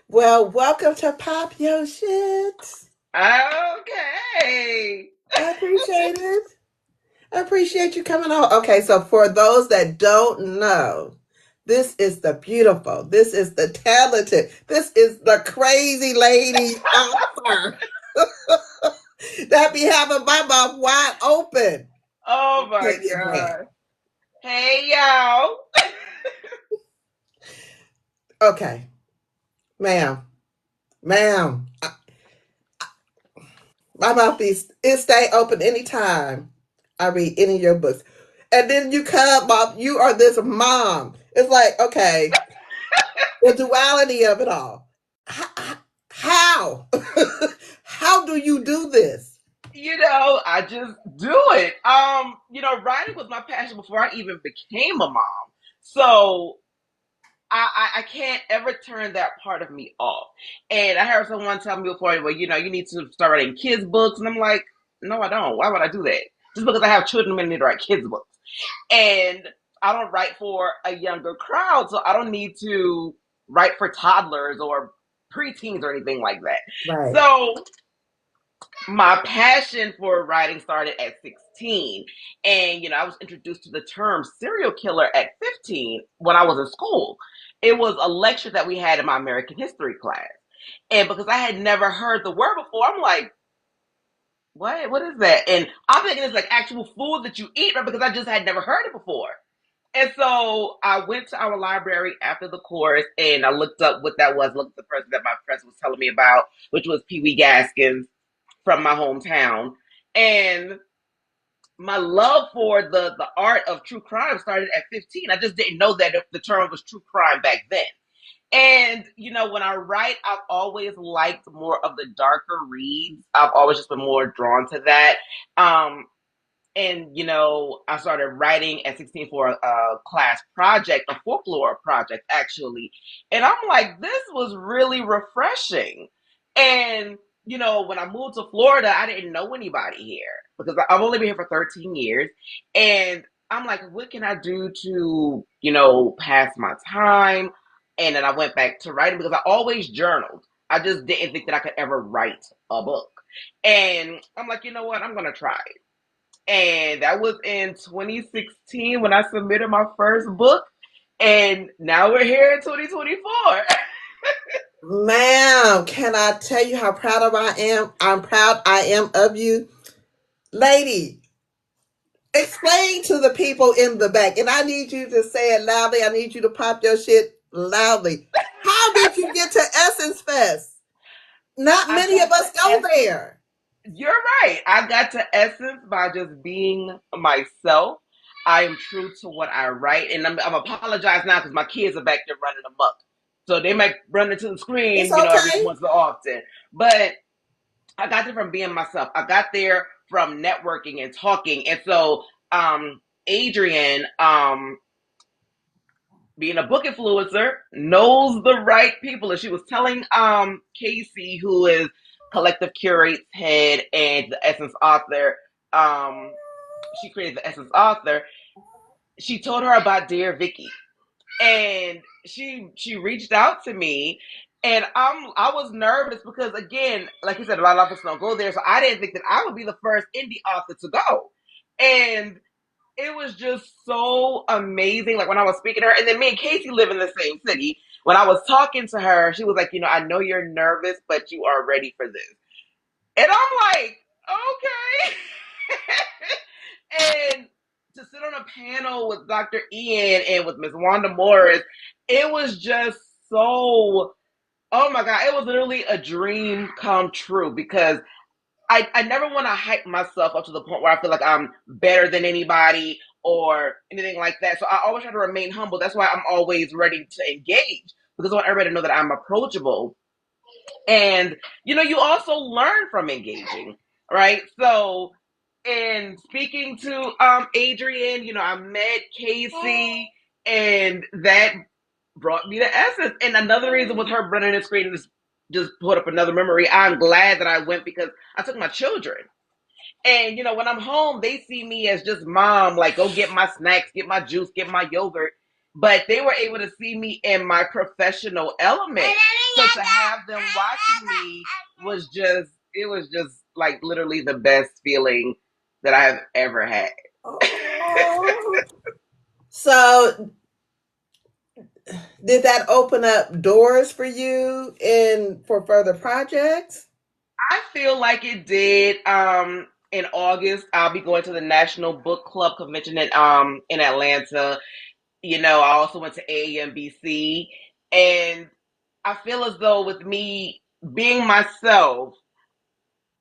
Well, welcome to Pop Your Shit. Okay. I appreciate it. I appreciate you coming on. Okay, so for those that don't know, this is the beautiful, this is the talented, this is the crazy lady author that be having my mouth wide open. Oh my Octavia Grant. God. Hey y'all. Okay, ma'am, ma'am, my mouth is it stay open anytime I read any of your books. And then you come up, you are this mom. It's like, okay, the duality of it all. How? How do you do this? I just do it. Writing was my passion before I even became a mom. So I can't ever turn that part of me off. And I heard someone tell me before, well, you need to start writing kids' books. And I'm like, no, I don't. Why would I do that? Just because I have children, I need to write kids' books. And I don't write for a younger crowd, so I don't need to write for toddlers or preteens or anything like that. Right. So my passion for writing started at 16. And, I was introduced to the term serial killer at 15 when I was in school. It was a lecture that we had in my American history class. And because I had never heard the word before, I'm like, what? What is that? And I'm thinking it's like actual food that you eat, right? Because I just had never heard it before. And so I went to our library after the course and I looked up what that was, looked at the person that my professor was telling me about, which was Pee Wee Gaskins from my hometown. And my love for the art of true crime started at 15. I just didn't know that the term was true crime back then. And, when I write, I've always liked more of the darker reads. I've always just been more drawn to that. And I started writing at 16 for a class project, a folklore project, actually. And I'm like, this was really refreshing. And, when I moved to Florida, I didn't know anybody here because I've only been here for 13 years. And I'm like, what can I do to, pass my time? And then I went back to writing because I always journaled. I just didn't think that I could ever write a book. And I'm like, you know what? I'm going to try it. And that was in 2016 when I submitted my first book. And now we're here in 2024. Ma'am, can I tell you how proud of I am? I'm proud I am of you. Lady, explain to the people in the back, and I need you to say it loudly. I need you to pop your shit loudly. How did you get to Essence Fest? Not I many of got to us go Essence. there. You're right. I got to Essence by just being myself. I am true to what I write. And I'm apologize now because my kids are back there running amok. So they might run into the It's screen, every okay. once so often. But I got there from being myself. I got there from networking and talking. And so Adrian, being a book influencer, knows the right people. And she was telling Casey, who is Collective Curates head and the Essence author, she created the Essence author. She told her about Dear Vicky, and she reached out to me, and I was nervous because again, like you said, a lot of us don't go there, so I didn't think that I would be the first indie author to go, and it was just so amazing. Like when I was speaking to her, and then me and Casey live in the same city. When I was talking to her, she was like, I know you're nervous, but you are ready for this. And I'm like, okay. And to sit on a panel with Dr. Ian and with Miss Wanda Morris, it was just so, oh my God, it was literally a dream come true because I never want to hype myself up to the point where I feel like I'm better than anybody or anything like that. So I always try to remain humble. That's why I'm always ready to engage because I want everybody to know that I'm approachable. And, you also learn from engaging, right? So in speaking to Adrian, I met Casey and that brought me to Essence. And another reason was her running the screen and just put up another memory. I'm glad that I went because I took my children. And when I'm home, they see me as just mom, like go get my snacks, get my juice, get my yogurt. But they were able to see me in my professional element. So to have them watching me was just like literally the best feeling that I have ever had. Oh. So did that open up doors for you in for further projects? I feel like it did. In August, I'll be going to the National Book Club convention in Atlanta. I also went to AMBC, and I feel as though with me being myself,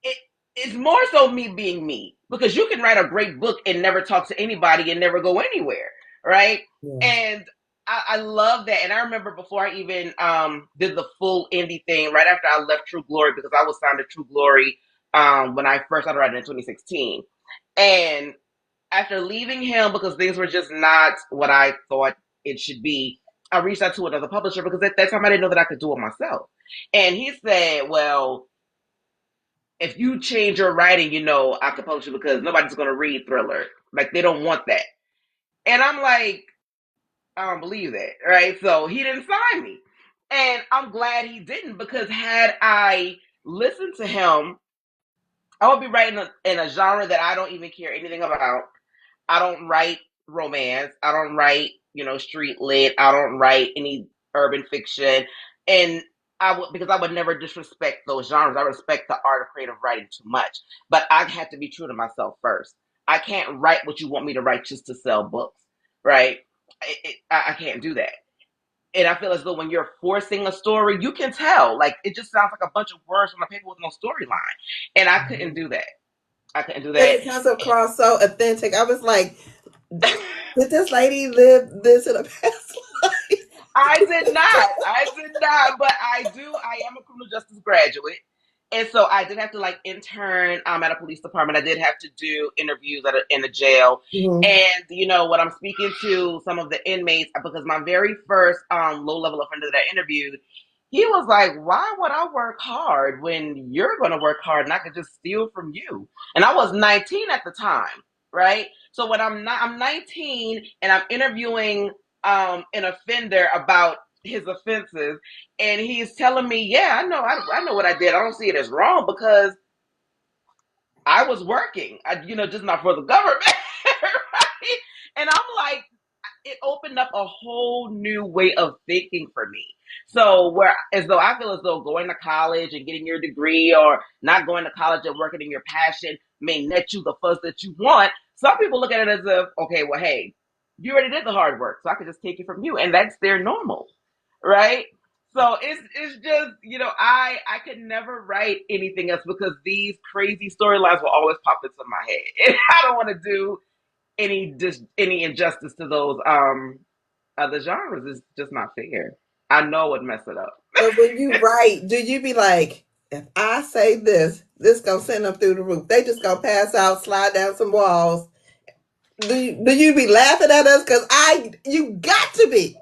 it, it's more so me being me because you can write a great book and never talk to anybody and never go anywhere, right? Yeah. And I love that. And I remember before I even did the full indie thing, right after I left True Glory, because I was signed to True Glory when I first started writing in 2016. And after leaving him because things were just not what I thought it should be, I reached out to another publisher because at that time I didn't know that I could do it myself. And he said, well, if you change your writing, I could publish it because nobody's going to read thriller. Like, they don't want that. And I'm like, I don't believe that, right? So he didn't sign me. And I'm glad he didn't because had I listened to him, I would be writing in a genre that I don't even care anything about. I don't write romance. I don't write, street lit. I don't write any urban fiction. And I would, because I would never disrespect those genres. I respect the art of creative writing too much. But I had to be true to myself first. I can't write what you want me to write just to sell books, right? I can't do that. And I feel as though when you're forcing a story, you can tell. Like, it just sounds like a bunch of words on a paper with no storyline. And I couldn't do that. I couldn't do And that. it comes across so authentic. I was like, did this lady live this in a past life? I did not. I did not, but I am a criminal justice graduate. And so I did have to like intern at a police department. I did have to do interviews in a jail. Mhm. And when I'm speaking to some of the inmates, because my very first low level offender that I interviewed, he was like, why would I work hard when you're going to work hard and I could just steal from you? And I was 19 at the time, right? So when I'm 19 and I'm interviewing an offender about his offenses, and he's telling me, "Yeah, I know what I did. I don't see it as wrong because I was working. Just not for the government, right?" And I'm like, it opened up a whole new way of thinking for me. So where as though I feel as though going to college and getting your degree or not going to college and working in your passion may net you the fuzz that you want. Some people look at it as if, okay, well, hey, you already did the hard work, so I could just take it from you, and that's their normal, right? So it's just I could never write anything else because these crazy storylines will always pop into my head, and I don't want to do any injustice to those other genres. It's just not fair. I know it mess it up. But when you write, do you be like, if I say this gonna send them through the roof? They just gonna pass out, slide down some walls. Do you be laughing at us? Cause you got to be.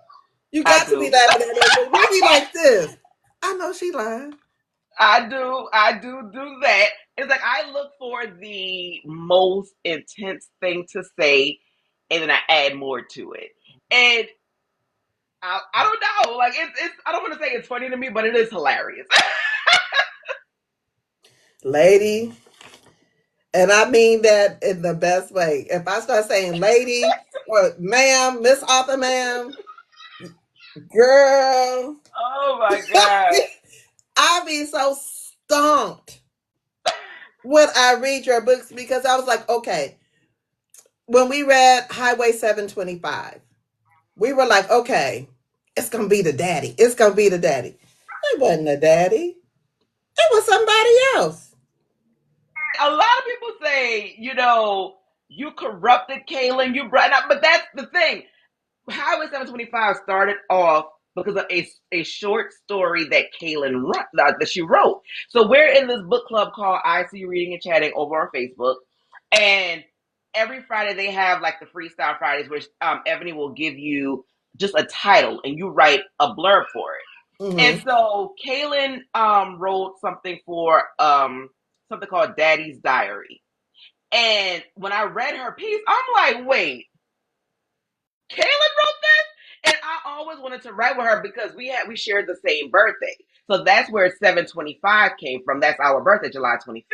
You I got to be do. laughing at us. But we be like this. I know she lying. I do that. It's like I look for the most intense thing to say, and then I add more to it. And I don't know. Like it's I don't want to say it's funny to me, but it is hilarious. Lady, and I mean that in the best way. If I start saying lady or ma'am, Miss Arthur, ma'am, girl, Oh my god. I be so stumped when I read your books because I was like, okay, when we read Highway 725, we were like, okay, it's gonna be the daddy. It's gonna be the daddy. It wasn't the daddy. It was somebody else. A lot of people say, you corrupted Kaylin, you brought up, but that's the thing. Highway 725 started off because of a short story that that she wrote. So we're in this book club called I See You Reading and Chatting over on Facebook, and every Friday they have like the freestyle Fridays, where Ebony will give you just a title and you write a blurb for it. And Mm-hmm. so Kaylin wrote something for something called Daddy's Diary. And when I read her piece, I'm like, wait, Kaylin wrote this? And I always wanted to write with her because we shared the same birthday. So that's where 725 came from. That's our birthday, July 25th.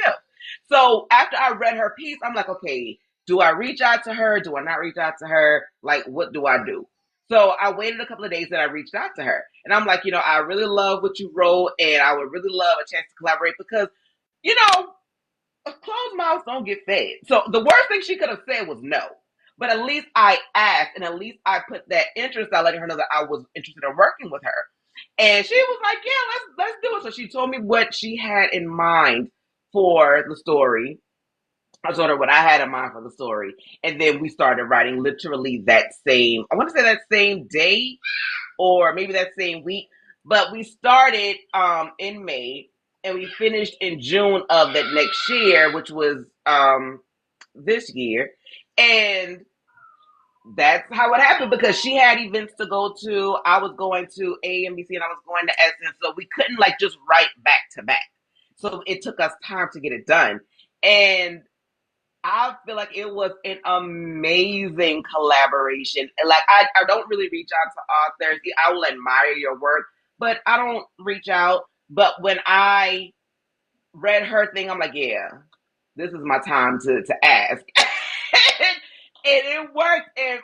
So after I read her piece, I'm like, okay, do I reach out to her? Do I not reach out to her? Like, what do I do? So I waited a couple of days and I reached out to her. And I'm like, I really love what you wrote and I would really love a chance to collaborate because, you know, closed mouths don't get fed. So the worst thing she could have said was no. But at least I asked and at least I put that interest out, letting her know that I was interested in working with her. And she was like, yeah, let's do it. So she told me what she had in mind for the story. I told her what I had in mind for the story. And then we started writing literally that same, I want to say that same day or maybe that same week. But we started in May and we finished in June of that next year, which was this year. And that's how it happened because she had events to go to. I was going to AMBC and I was going to Essence. So we couldn't like just write back to back. So it took us time to get it done. And I feel like it was an amazing collaboration. Like I don't really reach out to authors. I will admire your work, but I don't reach out. But when I read her thing, I'm like, yeah, this is my time to ask. and it worked, and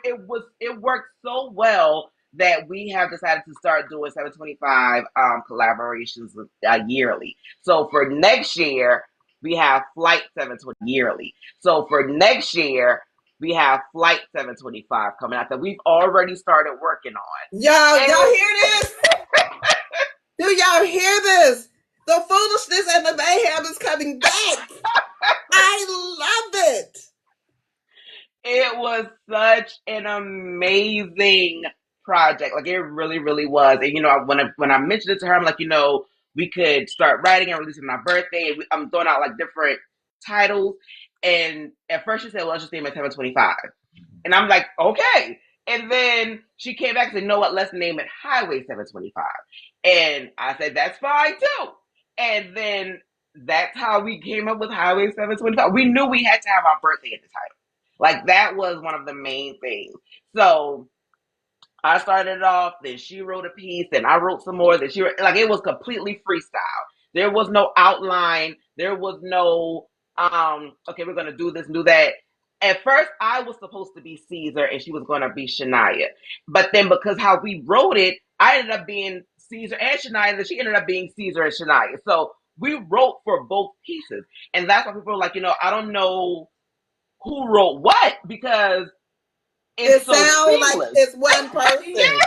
it worked so well that we have decided to start doing 725 collaborations yearly. So for next year, we have Flight 720 yearly. So for next year, we have Flight 725 coming out that we've already started working on. Y'all hear this? Do y'all hear this? The foolishness and the mayhem is coming back. I love it. It was such an amazing project. Like it really, really was. And when I mentioned it to her, I'm like, we could start writing and releasing my birthday. I'm throwing out like different titles. And at first she said, well, let's just name it 725. And I'm like, okay. And then she came back and said, you know what, let's name it Highway 725. And I said, that's fine too. And then that's how we came up with Highway 725. We knew we had to have our birthday at the title. Like that was one of the main things. So I started it off, then she wrote a piece, then I wrote some more, then she wrote, like it was completely freestyle. There was no outline, there was no okay, we're gonna do this, do that. At first I was supposed to be Caesar and she was gonna be Shania. But then because how we wrote it, I ended up being Caesar and Shania, and she ended up being Caesar and Shania. So we wrote for both pieces. And that's why people are like, I don't know who wrote what because It it's so sounds like seamless. it's one person. Yeah.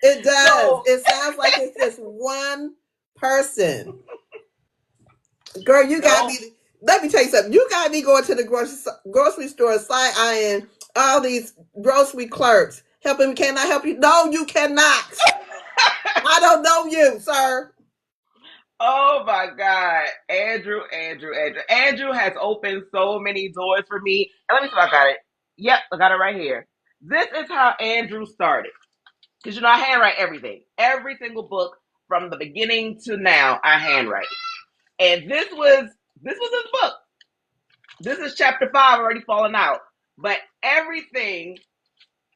It does. So It sounds like it's just one person. Girl, you got no, me. Let me tell you something. You got me going to the grocery store, side eyeing all these grocery clerks. Helping me. Can I help you? No, you cannot. I don't know you, sir. oh my God, Andrew has opened so many doors for me. And let me see if I got it. Yep, I got it right here. This is how Andrew started. Because I handwrite everything. Every single book from the beginning to now, I handwrite. And this was his book. This is chapter 5 already falling out. But everything,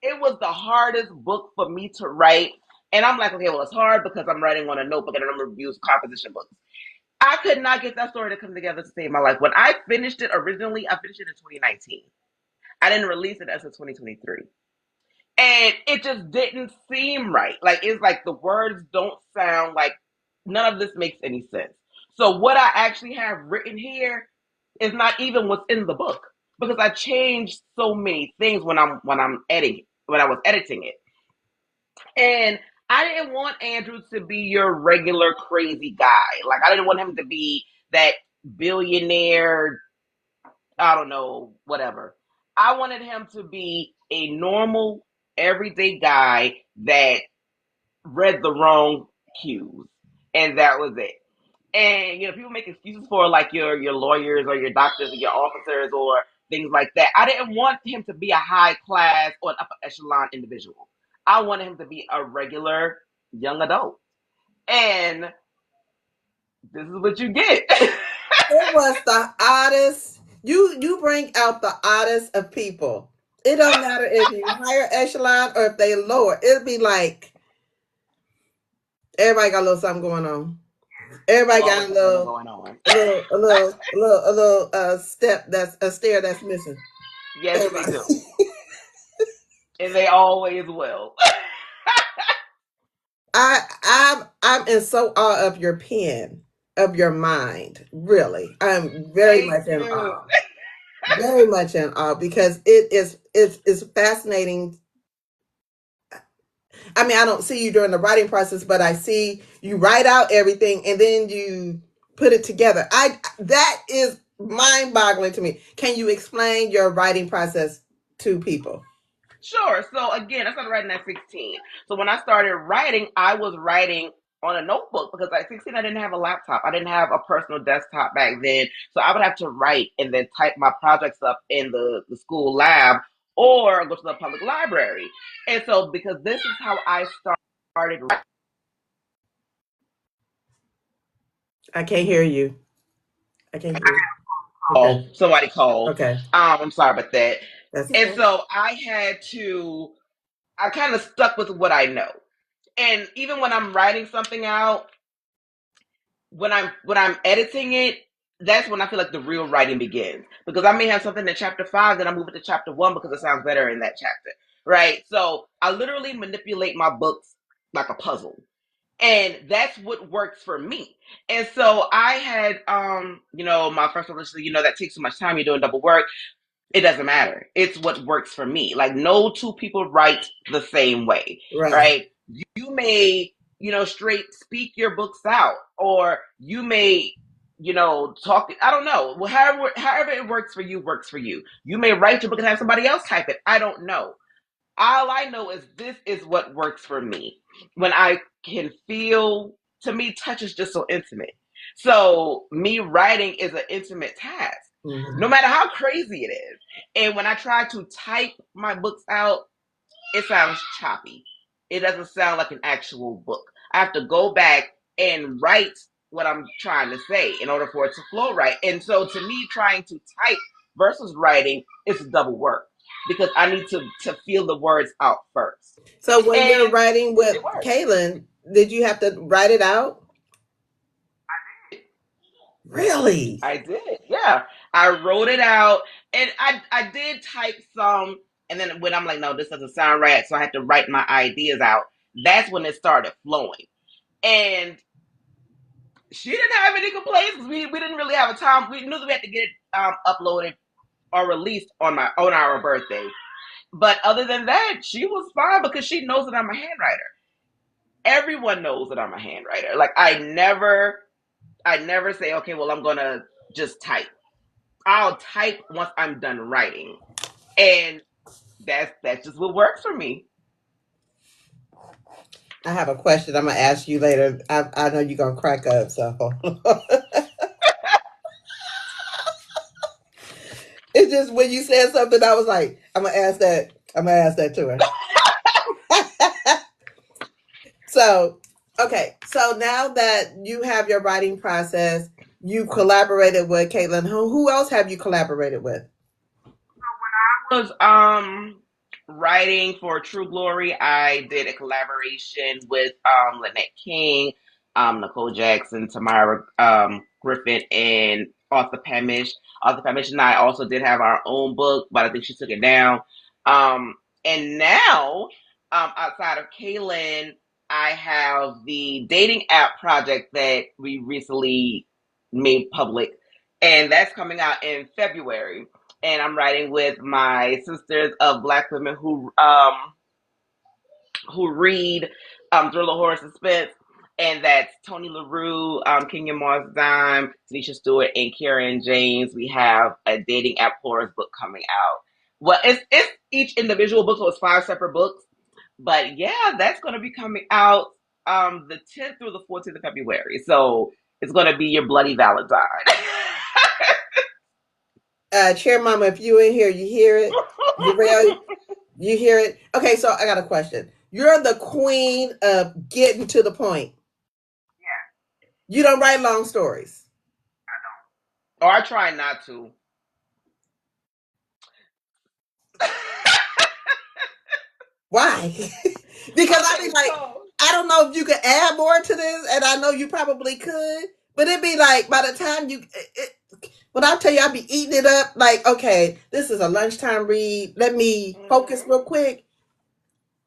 it was the hardest book for me to write. And I'm like, okay, well, it's hard because I'm writing on a notebook and I'm going to use composition books. I could not get that story to come together to save my life. When I finished it originally, I finished it in 2019. I didn't release it until 2023. And it just didn't seem right. Like, it's like the words don't sound like none of this makes any sense. So, what I actually have written here is not even what's in the book because I changed so many things when I was editing it. And I didn't want Andrew to be your regular crazy guy. Like I didn't want him to be that billionaire, I don't know, whatever. I wanted him to be a normal, everyday guy that read the wrong cues. And that was it. And people make excuses for like your lawyers or your doctors or your officers or things like that. I didn't want him to be a high class or an upper echelon individual. I wanted him to be a regular young adult. And this is what you get. It was the oddest. You bring out the oddest of people. It don't matter if you higher echelon or if they lower. It'll be like Everybody got a little something going on. You Everybody always got have something going on. a little step that's a stair that's missing. Yes, they Everybody. do. And they always will. I'm in so awe of your pen, of your mind. Really, I'm very Thank much in you. awe. Very much in awe because it's fascinating. I mean, I don't see you during the writing process, but I see you write out everything and then you put it together. I That is mind-boggling to me. Can you explain your writing process to people? Sure. So again, I started writing at 16. So when I started writing, I was writing on a notebook because at 16 I didn't have a laptop. I didn't have a personal desktop back then. So I would have to write and then type my projects up in the school lab or go to the public library. And so because this is how I started. I can't hear you. I can't hear you. Oh, Okay. somebody called. Okay. I'm sorry about that. That's And okay. so I kind of stuck with what I know. And even when I'm writing something out, when I'm editing it, that's when I feel like the real writing begins. Because I may have something in chapter 5, then I move it to chapter 1 because it sounds better in that chapter. Right? So I literally manipulate my books like a puzzle. And that's what works for me. And so I had my first publicity, that takes so much time, you're doing double work. It doesn't matter. It's what works for me. Like no two people write the same way, Right. right? You may, straight speak your books out, or you may, talk. I don't know. Well, however it works for you works for you. You may write your book and have somebody else type it. I don't know. All I know is this is what works for me. When I can feel, to me, touch is just so intimate. So me writing is an intimate task, no Mhm. matter how crazy it is. And when I try to type my books out, it sounds choppy. It doesn't sound like an actual book. I have to go back and write what I'm trying to say in order for it to flow right. And so to me, trying to type versus writing is double work because I need to feel the words out first. So when you're And writing it with works. Kaylin, did you have to write it out? Really? I did. Yeah. I wrote it out and I did type some, and then when I'm like, no, this doesn't sound right, so I had to write my ideas out. That's when it started flowing. And she didn't have any complaints. We didn't really have a time. We knew that we had to get it uploaded or released on our birthday. But other than that, she was fine because she knows that I'm a handwriter. Everyone knows that I'm a handwriter. Like I never say, okay, well, I'm gonna just type. I'll type once I'm done writing, and that's just what works for me. I have a question I'm gonna ask you later. I know you're gonna crack up, so it's just when you said something, I was like, I'm gonna ask that. I'm gonna ask that to her. So, okay. So now that you have your writing process, you collaborated with Caitlin. Who else have you collaborated with? Was writing for True Glory. I did a collaboration with Lynette King, Nicole Jackson, Tamara Griffin, and Arthur Pamish. Arthur Pamish and I also did have our own book, but I think she took it down. Um, and now, outside of Kaylin, I have the dating app project that we recently made public, and that's coming out in February. And I'm writing with my sisters of Black women who read thriller, horror, suspense, and that's Tony LaRue, Kenya Moss Dime, Tanisha Stewart, and Karen James. We have a dating app horror book coming out. Well, it's each individual book, so it's 5 separate books. But yeah, that's going to be coming out the 10th through the 14th of February. So it's going to be your bloody Valentine. Chair Mama, if you in here, you hear it. Darrell, you hear it. Okay, so I got a question. You're the queen of getting to the point. You don't write long stories. Or I try not to. Why? Because Okay, so don't know if you could add more to this, and I know you probably could, but it'd be like by the time when I tell you I'd be eating it up, like, okay, this is a lunchtime read. Let me focus Mhm. real quick.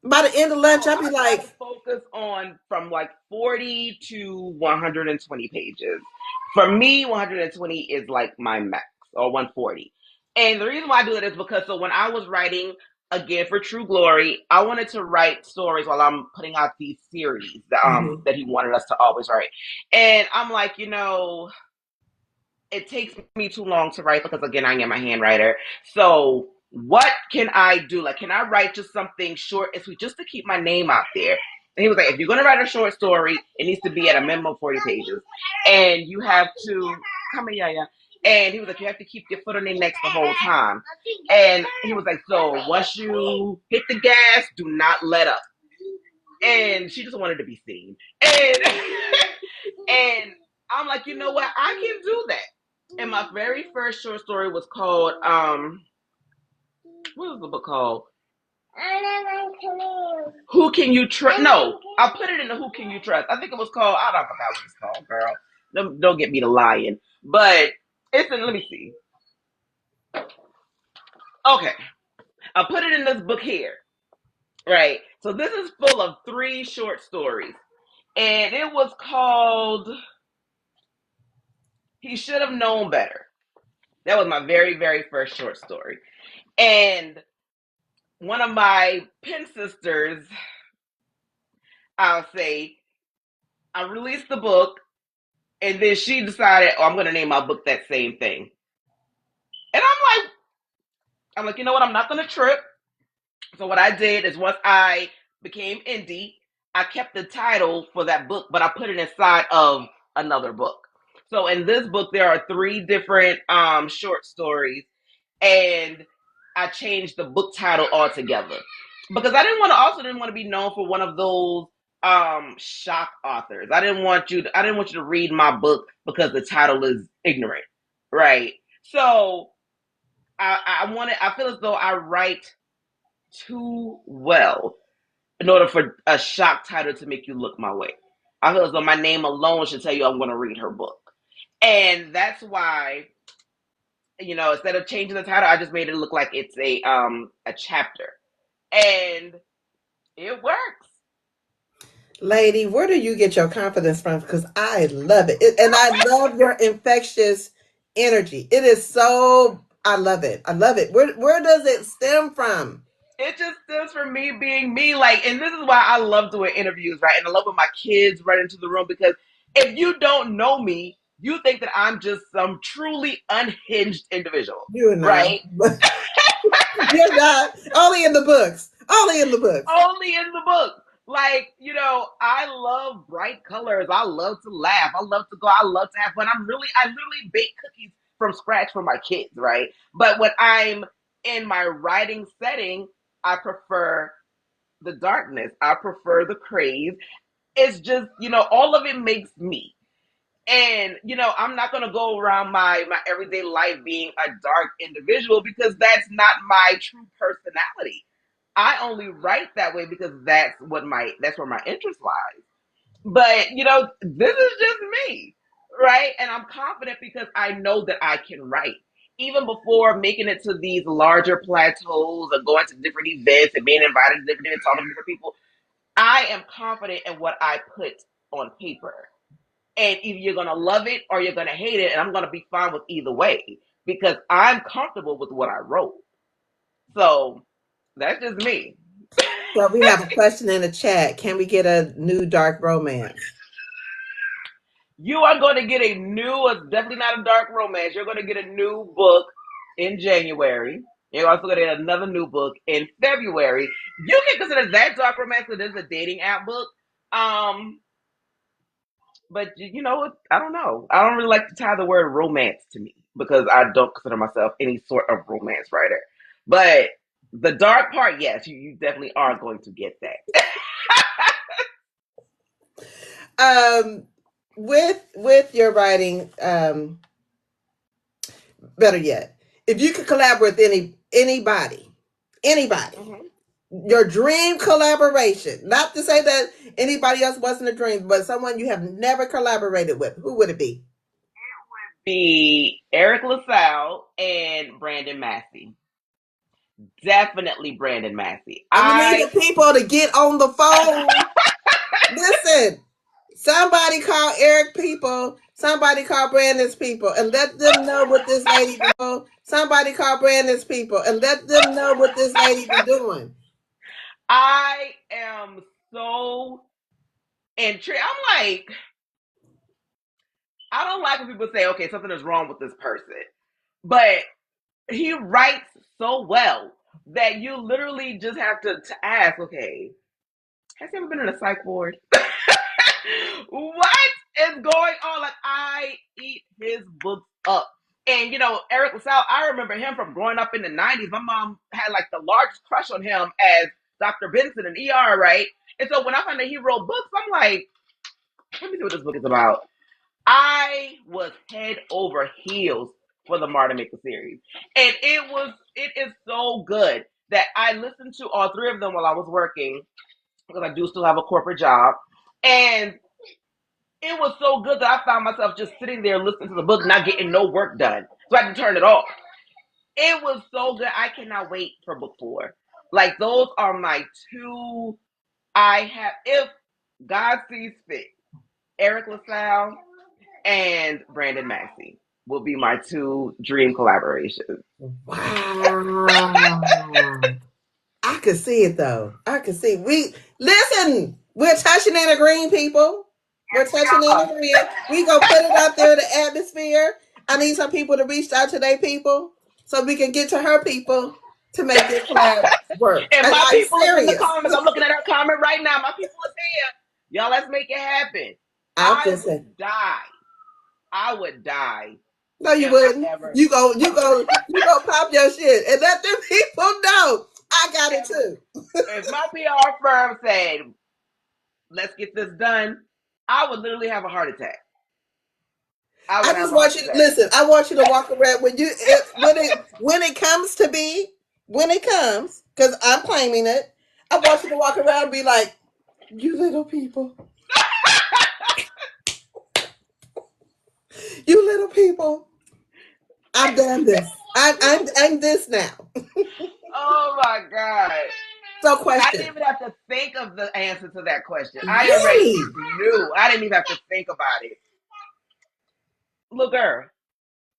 By the end of lunch, Oh, I'd be I try like, to focus on from like 40 to 120 pages. For me, 120 is like my max, or 140. And the reason why I do it is because so when I was writing again for True Glory, I wanted to write stories while I'm putting out these series mhm. that he wanted us to always write. And I'm like, it takes me too long to write because again I am a handwriter. So what can I do? Like, can I write just something short and sweet just to keep my name out there? And he was like, if you're gonna write a short story, it needs to be at a minimum of 40 pages. And you have to come here, yeah. And he was like, you have to keep your foot on their necks the whole time. And he was like, so once you hit the gas, do not let up. And she just wanted to be seen. And and I'm like, you know what? I can do that. And my very first short story was called what was the book called? Who Can You Trust? No, I'll put it in the Who Can You Trust. I think it was called, I don't forgot what it's called, girl. Don't get me to lying. But it's in, let me see. Okay. I'll put it in this book here. Right. So this is full of 3 short stories. And it was called He Should Have Known Better. That was my very, very first short story. And one of my pen sisters, I'll say, I released the book, and then she decided, oh, I'm going to name my book that same thing. And I'm like, you know what? I'm not going to trip. So what I did is once I became indie, I kept the title for that book, but I put it inside of another book. So in this book, there are 3 different short stories, and I changed the book title altogether because didn't want to be known for one of those shock authors. I didn't want you to read my book because the title is ignorant, right? So I feel as though I write too well in order for a shock title to make you look my way. I feel as though my name alone should tell you I'm going to read her book. And that's why, instead of changing the title, I just made it look like it's a chapter. And it works. Lady, where do you get your confidence from? Because I love it. And I love your infectious energy. It is so, I love it. I love it. Where does it stem from? It just stems from me being me. Like, and this is why I love doing interviews, right? And I love when my kids run into the room because if you don't know me, you think that I'm just some truly unhinged individual, You know. right? You're not. Only in the books. Only in the books. Only in the book. Like, I love bright colors. I love to laugh. I love to go. I love to have fun. I literally bake cookies from scratch for my kids, right? But when I'm in my writing setting, I prefer the darkness. I prefer the craze. It's just, all of it makes me. And, I'm not going to go around my everyday life being a dark individual because that's not my true personality. I only write that way because that's where my interest lies. But, this is just me, right? And I'm confident because I know that I can write. Even before making it to these larger plateaus and going to different events and being invited to different events, talking to different people, I am confident in what I put on paper. And either you're going to love it or you're going to hate it. And I'm going to be fine with either way because I'm comfortable with what I wrote. So that's just me. So we have a question in the chat. Can we get a new dark romance? You are going to get it's definitely not a dark romance. You're going to get a new book in January. You're also going to get another new book in February. You can consider that dark romance because it is a dating app book. Um, but I don't know. I don't really like to tie the word romance to me because I don't consider myself any sort of romance writer. But the dark part, yes, you definitely are going to get that. Um, with your writing, better yet, if you could collaborate with anybody, Mm-hmm. your dream collaboration. Not to say that Anybody else wasn't a dream, but someone you have never collaborated with. Who would it be? Be Eric LaSalle and Brandon Massey. Definitely Brandon Massey. And we need the people to get on the phone. Listen, somebody call Eric people. Somebody call Brandon's people and let them know what this lady been doing. Somebody call Brandon's people and let them know what this lady been doing. I am so intrigued. I'm like, I don't like when people say, okay, something is wrong with this person. But he writes so well that you literally just have to ask, okay, has he ever been in a psych ward? What is going on? Like, I eat his books up. And, you know, Eric LaSalle, I remember him from growing up in the 90s. My mom had like the largest crush on him as Dr. Benson in ER, right? And so when I found that he wrote books, I'm like, let me see what this book is about. I was head over heels for the Martin Maker series. And it is so good that I listened to all three of them while I was working, because I do still have a corporate job. And it was so good that I found myself just sitting there listening to the book, not getting no work done. So I had to turn it off. It was so good. I cannot wait for book 4. Like, those are my two. I have, if God sees fit, Eric LaSalle and Brandon Massey will be my two dream collaborations. Wow. I could see it though. I could see. We listen. We're touching and agreeing, people. We're touching and agreeing. We gonna put it out there in the atmosphere. I need some people to reach out to their people so we can get to her people to make this collab work. And And my I'm people is in the serious. comments. I'm looking at her comment right now. My people is here. Y'all, let's make it happen. I'm I just saying. would die. I would die. No, you wouldn't. You go pop your shit and let them people know. I got it too. If my PR firm said, let's get this done, I would literally have a heart attack. I I would have just a heart want you to attack. listen. I want you to walk around when it comes to be when it comes, because I'm claiming it. I want you to walk around and be like, "You little people, you little people. I've done this. I'm this now." Oh my God. So, I didn't question. even have to think of the answer to that question. I already Really? knew. I didn't even have to think about it. Look, girl,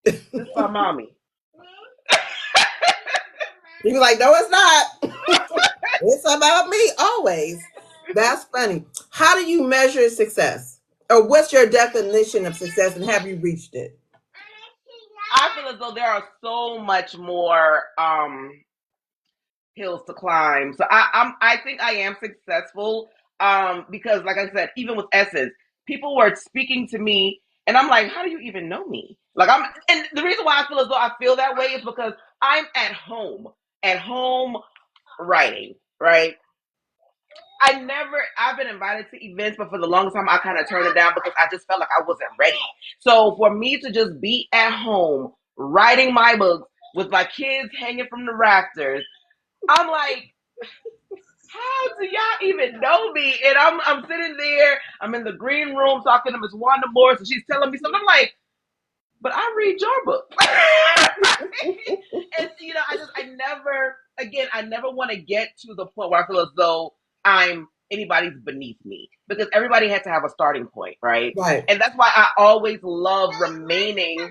this is my mommy. You be like, "No, it's not. It's about me always." That's funny. How do you measure success? Or what's your definition of success, and have you reached it? I feel as though there are so much more hills to climb. So I think I am successful, because like I said, even with Essence, people were speaking to me and I'm like, how do you even know me? Like, and the reason why I feel as though I feel that way is because I'm at home writing, right? I've been invited to events, but for the longest time, I kind of turned it down because I just felt like I wasn't ready. So for me to just be at home writing my books with my kids hanging from the rafters, I'm like, how do y'all even know me? And I'm sitting there, I'm in the green room talking to Miss Wanda Morris, and she's telling me something. I'm like, but I read your book. And you know, I never want to get to the point where I feel as though I'm anybody's beneath me, because everybody has to have a starting point, right? Right. And that's why I always love remaining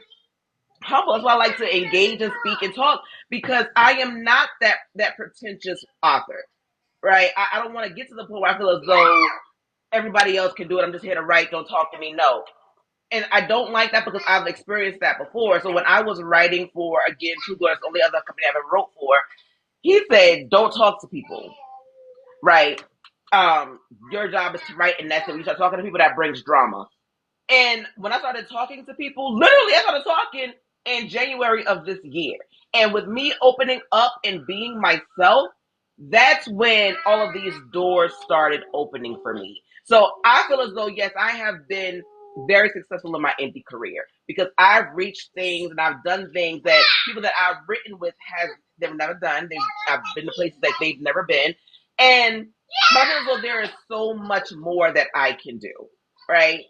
humble. That's why I like to engage and speak and talk, because I am not that pretentious author, right? I don't want to get to the point where I feel as though everybody else can do it. I'm just here to write. Don't talk to me. No. And I don't like that because I've experienced that before. So when I was writing for, again, True Glory's the only other company I ever wrote for, he said, don't talk to people, right? Your job is to write, and that's it. When you start talking to people, that brings drama. And when I started talking to people, literally, I started talking in January of this year. And with me opening up and being myself, that's when all of these doors started opening for me. So I feel as though, yes, I have been very successful in my indie career because I've reached things and I've done things that people that I've written with they've never done. I've been to places that they've never been. And But I feel as though there is so much more that I can do, right?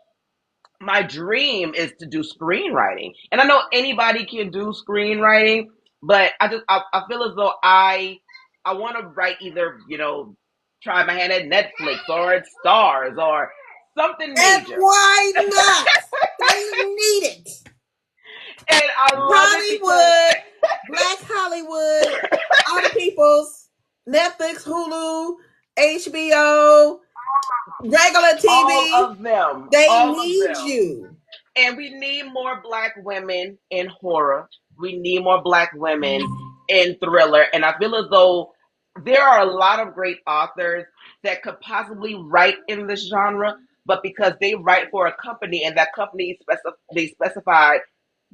My dream is to do screenwriting. And I know anybody can do screenwriting, but I feel as though I want to write either, try my hand at Netflix or at Stars or something And major. why not? They need it. And I love it because Hollywood, Black Hollywood, all the peoples, Netflix, Hulu, HBO, regular all TV, of them, they all of need them. you. And we need more black women in horror. We need more black women in thriller. And I feel as though there are a lot of great authors that could possibly write in this genre, but because they write for a company and that company they specify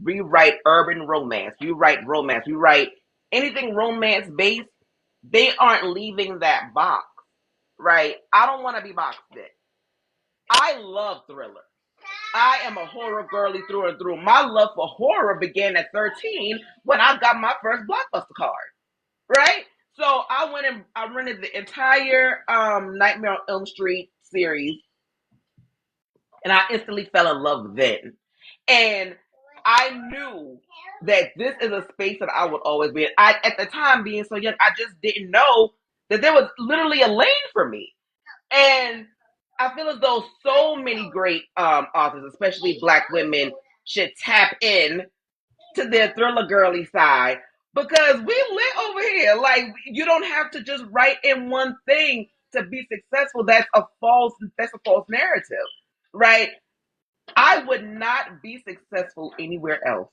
we write urban romance, we write romance, we write anything romance based, they aren't leaving that box, right? I don't want to be boxed in. I love thriller. I am a horror girly through and through. My love for horror began at 13 when I got my first Blockbuster card, right? So I went and I rented the entire Nightmare on Elm Street series, and I instantly fell in love then. And I knew that this is a space that I would always be in. At the time, being so young, I just didn't know that there was literally a lane for me. And I feel as though so many great authors, especially black women, should tap in to their thriller girly side because we lit over here. Like you don't have to just write in one thing to be successful. That's a false narrative, right? I would not be successful anywhere else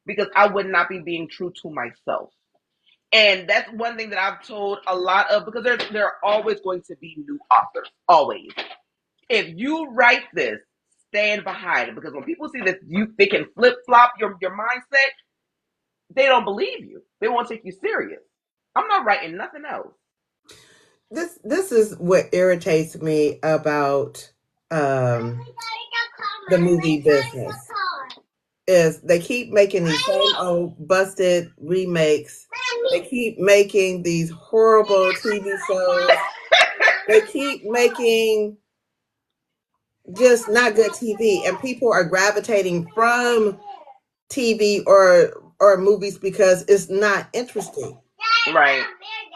because I would not be being true to myself. And that's one thing that I've told a lot of because there are always going to be new authors, always. If you write this, stand behind it because when people see that they can flip flop your mindset, they don't believe you. They won't take you serious. I'm not writing nothing else. This is what irritates me about um, the movie business is they keep making these same old busted remakes. They keep making these horrible TV shows. They keep making just not good TV, and people are gravitating from TV or movies because it's not interesting. Right.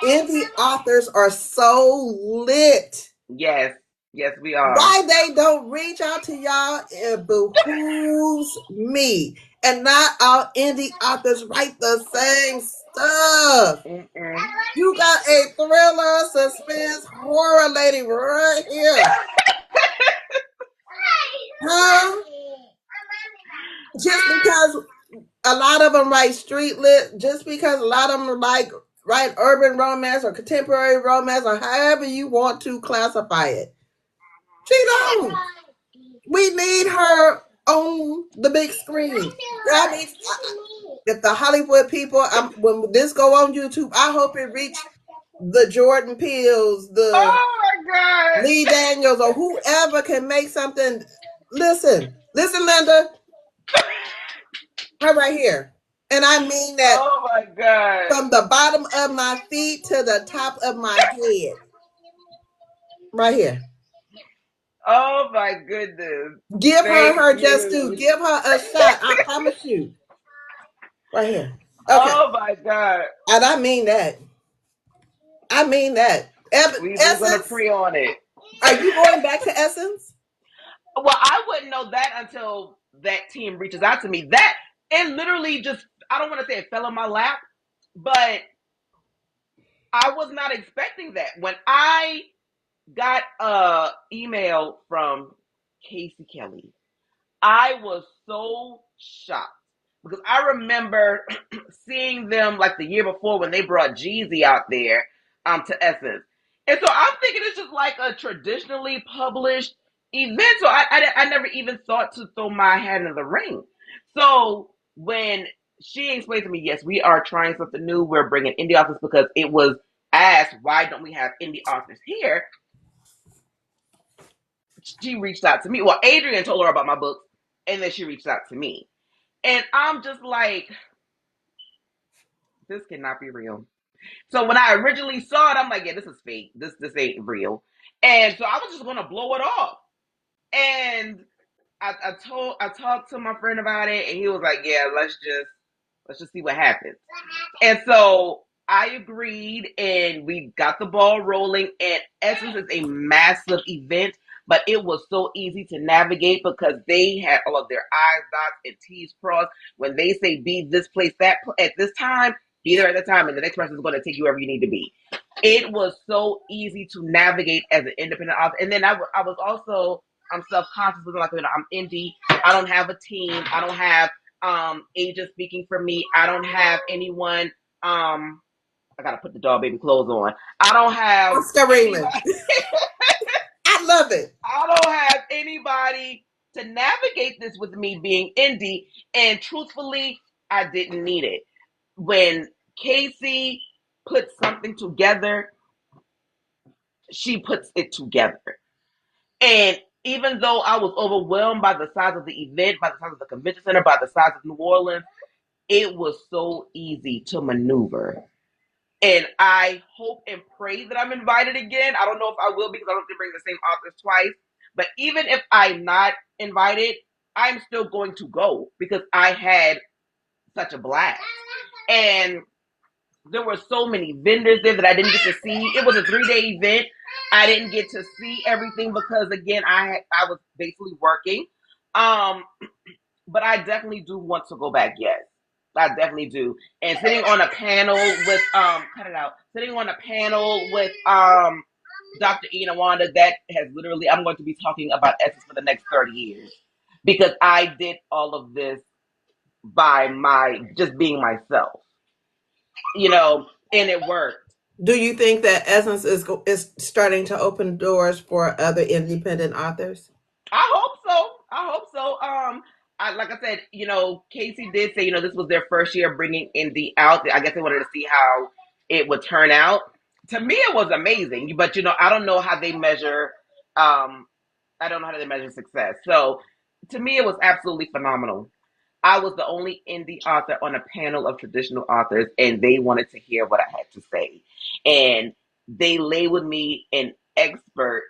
Indie authors are so lit. Yes. Yes, we are. Why they don't reach out to y'all, it behooves me. And not all indie authors write the same stuff. Mm-mm. You got a thriller, suspense, horror lady right here. Huh? Just because a lot of them write street lit, just because a lot of them like write urban romance or contemporary romance or however you want to classify it. She don't. We need her on the big screen. I mean, if the Hollywood people, when this go on YouTube, I hope it reach the Jordan Peels, the Oh my god. Lee Daniels, or whoever can make something. Listen, Linda, her right here, and I mean that Oh my god. from the bottom of my feet to the top of my head, right here. Oh my goodness. Give Thank her just due. you. Give her a shot. I promise you. Right here. Okay. Oh my god. And I mean that. I mean that. We're gonna Essence, pre on it. are you going back to Essence? Well, I wouldn't know that until that team reaches out to me. That it literally just I don't want to say it fell on my lap, but I was not expecting that. When I got a email from Casey Kelly, I was so shocked because I remember seeing them like the year before when they brought Jeezy out there to Essence. And so I'm thinking it's just like a traditionally published event. So I never even thought to throw my hat in the ring. So when she explained to me, yes, we are trying something new. We're bringing indie authors because it was asked, why don't we have indie authors here? She reached out to me. Well, Adrian told her about my books, and then she reached out to me. And I'm just like, this cannot be real. So when I originally saw it, I'm like, yeah, this is fake. This ain't real. And so I was just gonna blow it off. And I talked to my friend about it, and he was like, yeah, let's just see what happens. And so I agreed, and we got the ball rolling. And Essence is a massive event, but it was so easy to navigate because they had all of their I's, dots, and T's crossed. When they say be this place, at this time, be there at the time, and the next person is going to take you wherever you need to be. It was so easy to navigate as an independent author. And then I was also, I'm self-conscious, like, I'm indie. I don't have a team. I don't have agent speaking for me. I don't have anyone. I gotta put the dog baby clothes on. I don't have I'm screaming. anybody. I love it. I don't have anybody to navigate this with me being indie. And truthfully, I didn't need it. When Casey puts something together, she puts it together. And even though I was overwhelmed by the size of the event, by the size of the convention center, by the size of New Orleans, it was so easy to maneuver. And I hope and pray that I'm invited again. I don't know if I will because I don't have to bring the same authors twice. But even if I'm not invited, I'm still going to go because I had such a blast. And there were so many vendors there that I didn't get to see. It was a 3-day event. I didn't get to see everything because again, I was basically working. Um, but I definitely do want to go back. Yes, I definitely do. And sitting on a panel with cut it out. Sitting on a panel with Dr. Ian and Wanda, that has literally, I'm going to be talking about Essence for the next 30 years because I did all of this by my just being myself, and it worked. Do you think that Essence is starting to open doors for other independent authors? I hope so. I hope so. Like I said, Casey did say, this was their first year bringing indie out. I guess they wanted to see how it would turn out. To me, it was amazing, but I don't know how they measure. Um, I don't know how they measure success. So, to me, it was absolutely phenomenal. I was the only indie author on a panel of traditional authors, and they wanted to hear what I had to say. And they labeled me an expert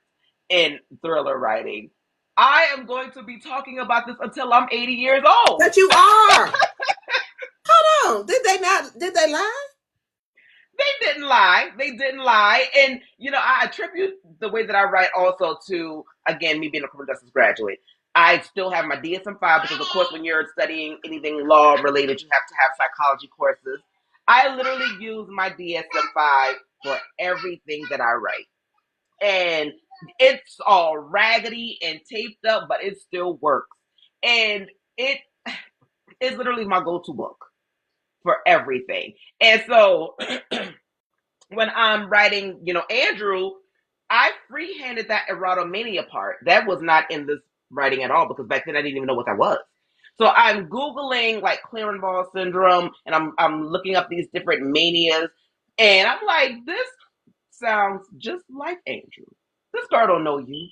in thriller writing. I am going to be talking about this until I'm 80 years old. That you are. Hold on. Did they not? Did they lie? They didn't lie. They didn't lie. And, I attribute the way that I write also to, again, me being a criminal justice graduate. I still have my DSM-5 because, of course, when you're studying anything law related, you have to have psychology courses. I literally use my DSM-5 for everything that I write. And it's all raggedy and taped up, but it still works. And it is literally my go-to book for everything. And so when I'm writing, Andrew, I freehanded that erotomania part. That was not in this writing at all because back then I didn't even know what that was. So I'm Googling like Clearenball syndrome and I'm looking up these different manias. And I'm like, this sounds just like Andrew. This girl don't know you,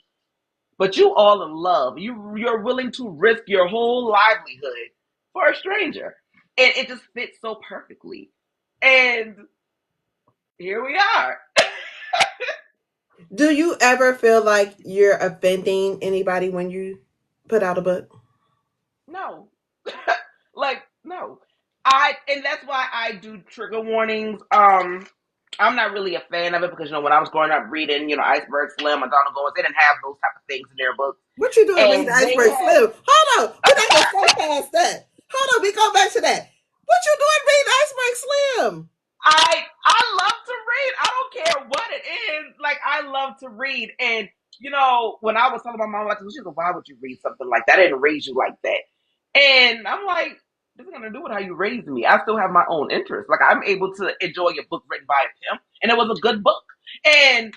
but you all in love. You're willing to risk your whole livelihood for a stranger. And it just fits so perfectly. And here we are. Do you ever feel like you're offending anybody when you put out a book? No. Like, no. And that's why I do trigger warnings. I'm not really a fan of it because when I was growing up reading, Iceberg Slim, Madonna Gomes, they didn't have those type of things in their books. What you doing reading And they Iceberg had Slim? Hold on. We're not going to go past that. Hold on. We go back to that. What you doing reading Iceberg Slim? I love to read. I don't care what it is. Like I love to read. And when I was telling my mom like she goes, why would you read something like that? I didn't raise you like that. And I'm like, this is gonna do with how you raised me. I still have my own interests. Like I'm able to enjoy a book written by a pimp, and it was a good book. And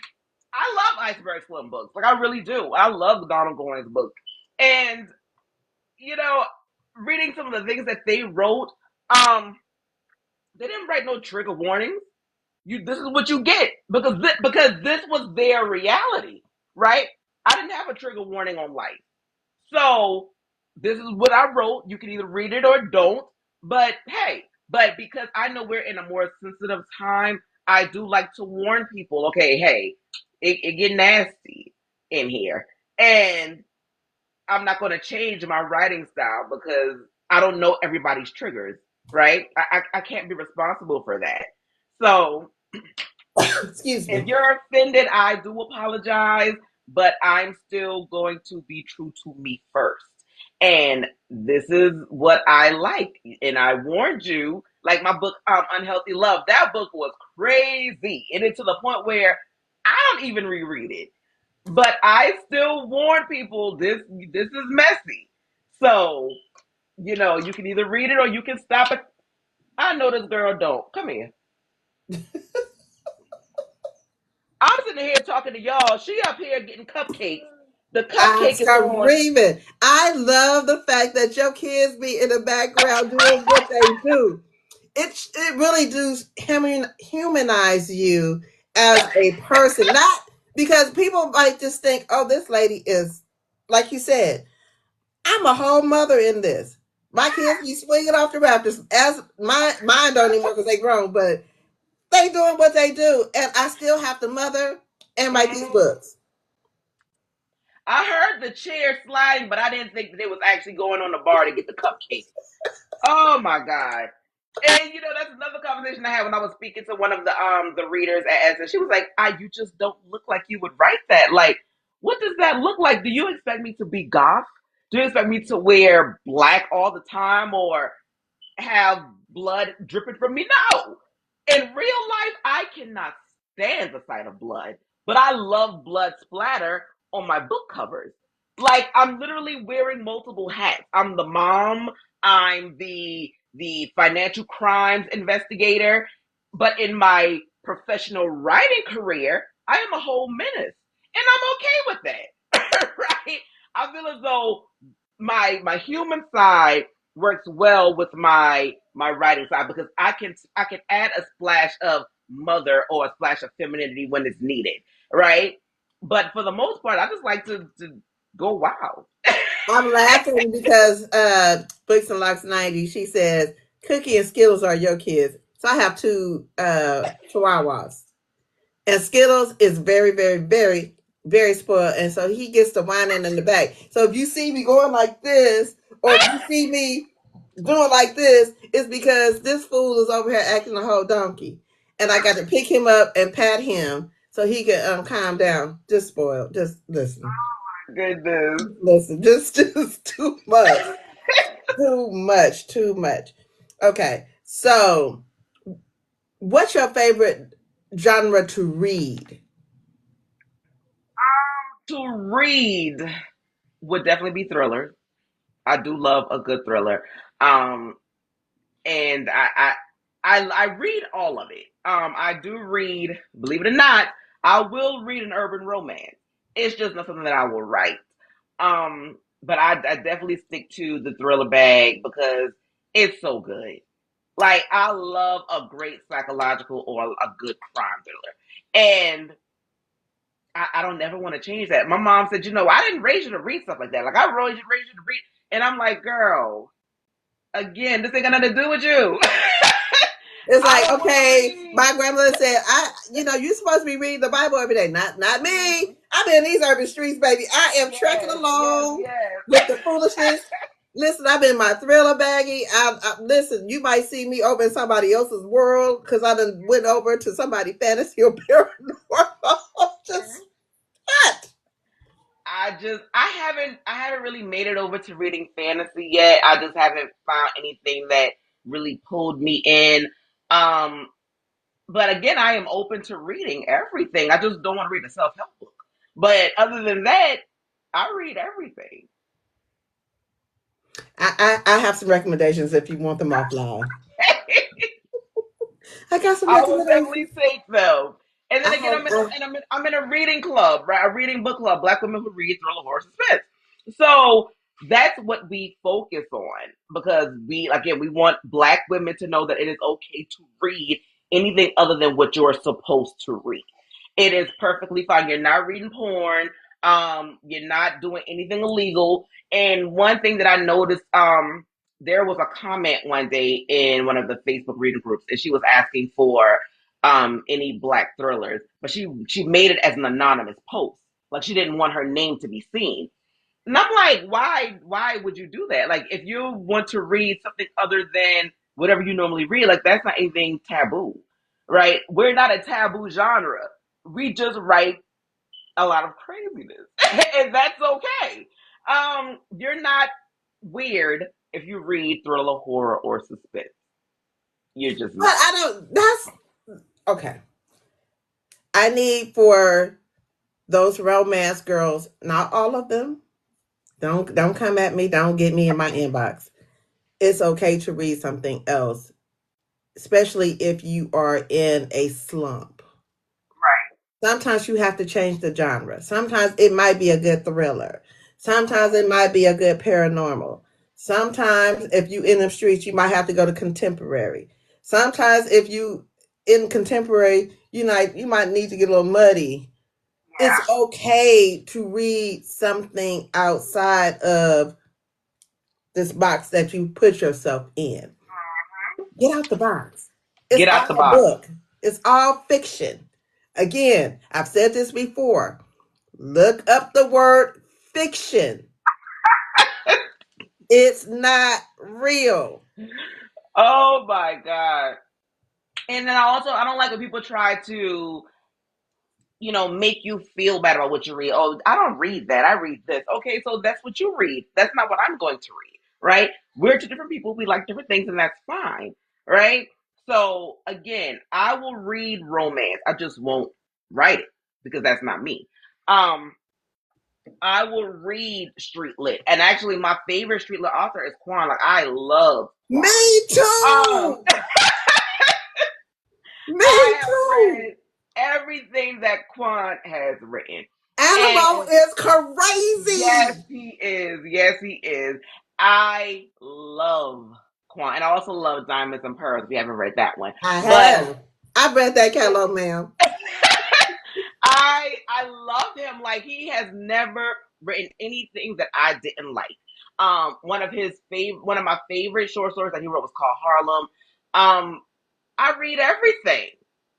I love Iceberg Slim books. Like I really do. I love the Donald Goines book. And you know, reading some of the things that they wrote, they didn't write no trigger warnings. This is what you get because this was their reality, right? I didn't have a trigger warning on life. So this is what I wrote. You can either read it or don't. But hey, But because I know we're in a more sensitive time, I do like to warn people, okay, hey, it get nasty in here. And I'm not going to change my writing style because I don't know everybody's triggers, right? I can't be responsible for that. So Excuse if me. you're offended, I do apologize, but I'm still going to be true to me first. And this is what I like. And I warned you, like my book, Unhealthy Love, that book was crazy. And it's to the point where I don't even reread it. But I still warn people this is messy. So, you can either read it or you can stop it. I know this girl don't. Come here. I'm sitting here talking to y'all. She up here getting cupcakes. The I'm cupcake is on. screaming. I love the fact that your kids be in the background doing what they do. It really do humanize you as a person, not because people might just think, oh, this lady is like you said. I'm a whole mother in this. My kids be swinging off the rafters as mine don't anymore because they grown, but they doing what they do, and I still have to mother and write these Mhm. books. I heard the chair sliding, but I didn't think that they was actually going on the bar to get the cupcake. Oh my god! And that's another conversation I had when I was speaking to one of the readers at Essence. She was like, "I you just don't look like you would write that. Like, what does that look like? Do you expect me to be goth? Do you expect me to wear black all the time, or have blood dripping from me? No. In real life, I cannot stand the sight of blood, but I love blood splatter on my book covers. Like I'm literally wearing multiple hats. I'm the mom. I'm the financial crimes investigator. But in my professional writing career, I am a whole menace, and I'm okay with that. Right? I feel as though my human side works well with my writing side because I can add a splash of mother or a splash of femininity when it's needed, right? But for the most part, I just like to go wild. I'm laughing because Books and Locks 90, she says, Cookie and Skittles are your kids. So I have two chihuahuas. And Skittles is very, very, very, very spoiled. And so he gets to whining in the back. So if you see me going like this, or if you see me doing like this, it's because this fool is over here acting a whole donkey. And I got to pick him up and pat him so he can calm down. Just spoiled. Just listen. Goodness. Listen, just too much. Too much. Too much. Okay. So what's your favorite genre to read? To read would definitely be thriller. I do love a good thriller. Um, and I read all of it. I do read, believe it or not, I will read an urban romance. It's just not something that I will write. But I definitely stick to the thriller bag because it's so good. Like I love a great psychological or a good crime thriller, and I don't never want to change that. My mom said, I didn't raise you to read stuff like that. Like I raised you to read, and I'm like, girl, again, this ain't got nothing to do with you. It's I like, don't want to okay, read. my grandmother said, you're supposed to be reading the Bible every day. Not Mm-hmm. me. I'm in these urban streets, baby. I am trekking Yes, yes, along yes. with the foolishness. Listen, I'm in my thriller baggie. Listen, you might see me over in somebody else's world because I done went over to somebody fantasy or paranormal. Just what? I haven't really made it over to reading fantasy yet. I just haven't found anything that really pulled me in. Um, but again, I am open to reading everything. I just don't want to read a self help book. But other than that, I read everything. I have some recommendations if you want them offline. I got some I will definitely recommendations. take them. And then again, I, I, I'm in a reading club, right? A reading book club, Black women who read thriller, horror, suspense. So that's what we focus on because we want Black women to know that it is okay to read anything other than what you're supposed to read. It is perfectly fine. You're not reading porn. You're not doing anything illegal. And one thing that I noticed, there was a comment one day in one of the Facebook reading groups, and she was asking for any black thrillers, but she made it as an anonymous post, like she didn't want her name to be seen. And I'm like, why would you do that? Like, if you want to read something other than whatever you normally read, like that's not anything taboo, right? We're not a taboo genre. We just write a lot of craziness, and that's okay. You're not weird if you read thriller, horror, or suspense. You're just But not. I don't. That's okay. I need for those romance girls, not all of them. Don't come at me. Don't get me in my inbox. It's okay to read something else, especially if you are in a slump. Sometimes you have to change the genre. Sometimes it might be a good thriller. Sometimes it might be a good paranormal. Sometimes if you in the streets, you might have to go to contemporary. Sometimes if you in contemporary, you might need to get a little muddy. It's okay to read something outside of this box that you put yourself in. Get out the box. It's Get out the all a box. book. It's all fiction. Again, I've said this before. Look up the word fiction. It's not real. Oh my god. And then I don't like when people try to make you feel bad about what you read. Oh, I don't read that. I read this. Okay, so that's what you read. That's not what I'm going to read, right? We're two different people. We like different things, and that's fine, right? So again, I will read romance. I just won't write it because that's not me. Um, I will read street lit, and actually, my favorite street lit author is Quan. Like I love Me Quan. too. Um, Me I have too. read everything that Quan has written. Animal And is yes, crazy. he is. Yes, he is. I love Quan. And I also love Diamonds and Pearls if you haven't read that one. I But have. I read that catalog, ma'am. I love him. Like he has never written anything that I didn't like. One of my favorite short stories that he wrote was called Harlem. Um, I read everything.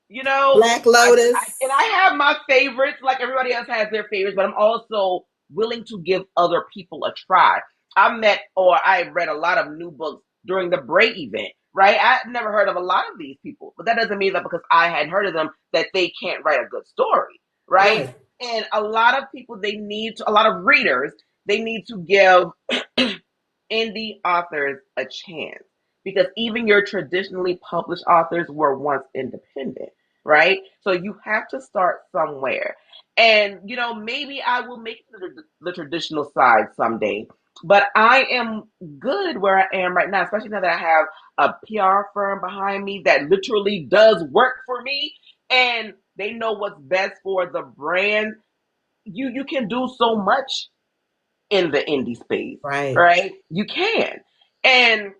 You know, Black and Lotus. I have my favorites, like everybody else has their favorites, but I'm also willing to give other people a try. I read a lot of new books during the Bray event, right? I never heard of a lot of these people, but that doesn't mean that because I hadn't heard of them that they can't write a good story, right? Right. And a lot of people, a lot of readers, they need to give indie authors a chance because even your traditionally published authors were once independent, right? So you have to start somewhere. And, maybe I will make the traditional side someday, but I am good where I am right now, especially now that I have a PR firm behind me that literally does work for me and they know what's best for the brand. You can do so much in the indie space, Right. right? You can. And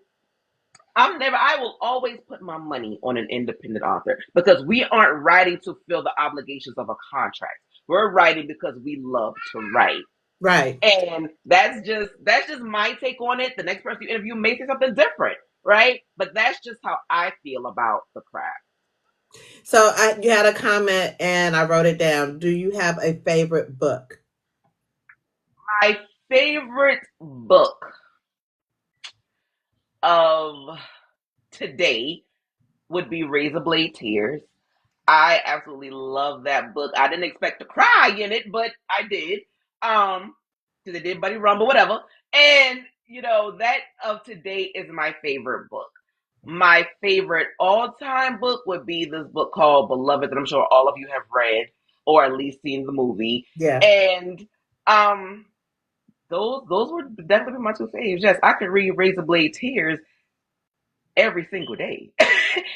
I will always put my money on an independent author because we aren't writing to fill the obligations of a contract. We're writing because we love to write. Right. And that's just my take on it. The next person you interview may say something different, right? But that's just how I feel about the craft. So you had a comment and I wrote it down. Do you have a favorite book? My favorite book of today would be Razor Blade Tears. I absolutely love that book. I didn't expect to cry in it, but I did. Because it did Buddy Rumble, whatever. And that of today is my favorite book. My favorite all-time book would be this book called Beloved, that I'm sure all of you have read or at least seen the movie. Yeah. And um, those were definitely my two favorites. Yes, I could read Razor Blade Tears every single day.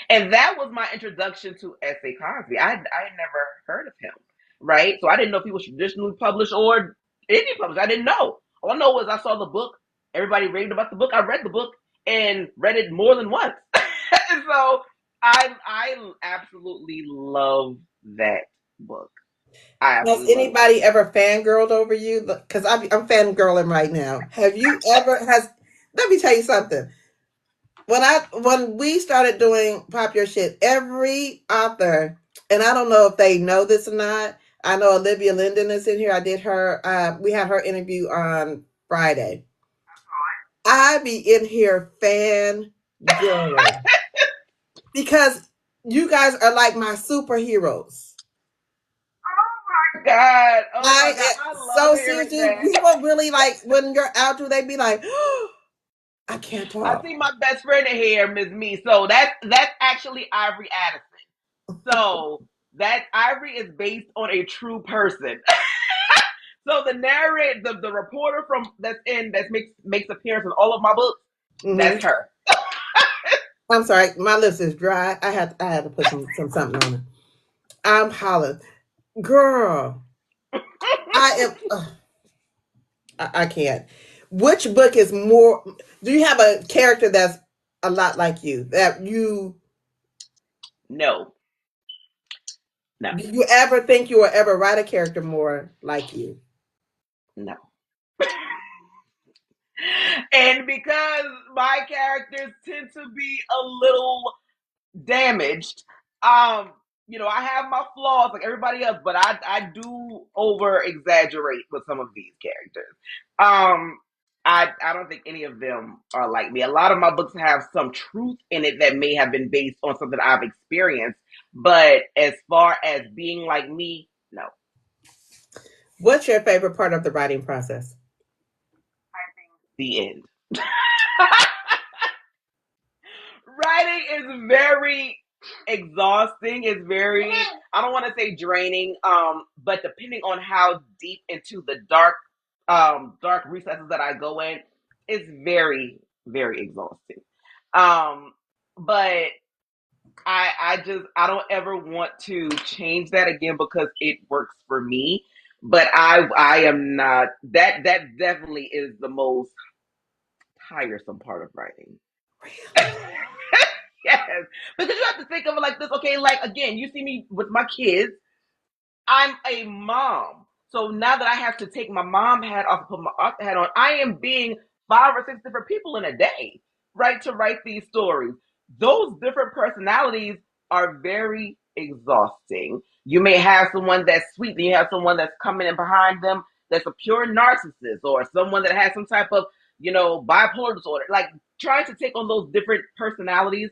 And that was my introduction to S.A. Cosby. I never heard of him, right? So I didn't know if he was traditionally published or indie published. I didn't know. All I know was I saw the book. Everybody raved about the book. I read the book and read it more than once. So I absolutely love that book. I Has absolutely love it. anybody ever fangirled over you? Because I'm fangirling right now. Have you ever has let me tell you something. When we started doing Pop Your Shit, every author, and I don't know if they know this or not. I know Olivia Linden is in here. I did her. We had her interview on Friday. I be in here fan girling because you guys are like my superheroes. God, oh I my God, I love so hearing seriously, that. people really like when you're out there, they be like, oh, I can't I talk. see my best friend in here, Miss Me. So that's actually Ivory Addison. So that Ivory is based on a true person. So the narrator, the reporter from that makes appearance in all of my books, Hmm. that's her. I'm sorry, my lips is dry. I had to put some something on it. I'm hollering, girl. I am. I can't. Which book is more? Do you have a character that's a lot like you? That No, no, do you ever think you will ever write a character more like you? no. And because my characters tend to be a little damaged, um, I have my flaws like everybody else, but I do over exaggerate with some of these characters. Um, I don't think any of them are like me. A lot of my books have some truth in it that may have been based on something I've experienced, but as far as being like me, no. What's your favorite part of the writing process? The end. Writing is very exhausting. It's very, I don't want to say draining, but depending on how deep into the dark recesses that I go in, it's very, very exhausting. Um, but I don't ever want to change that again because it works for me. But I am not, that definitely is the most tiresome part of writing. Really? Yes, because you have to think of it like this. Okay, like again, you see me with my kids. I'm a mom, so now that I have to take my mom hat off and put my author hat on, I am being 5 or 6 different people in a day, right? To write these stories. Those different personalities are very exhausting. You may have someone that's sweet, then you have someone that's coming in behind them that's a pure narcissist, or someone that has some type of bipolar disorder. Like trying to take on those different personalities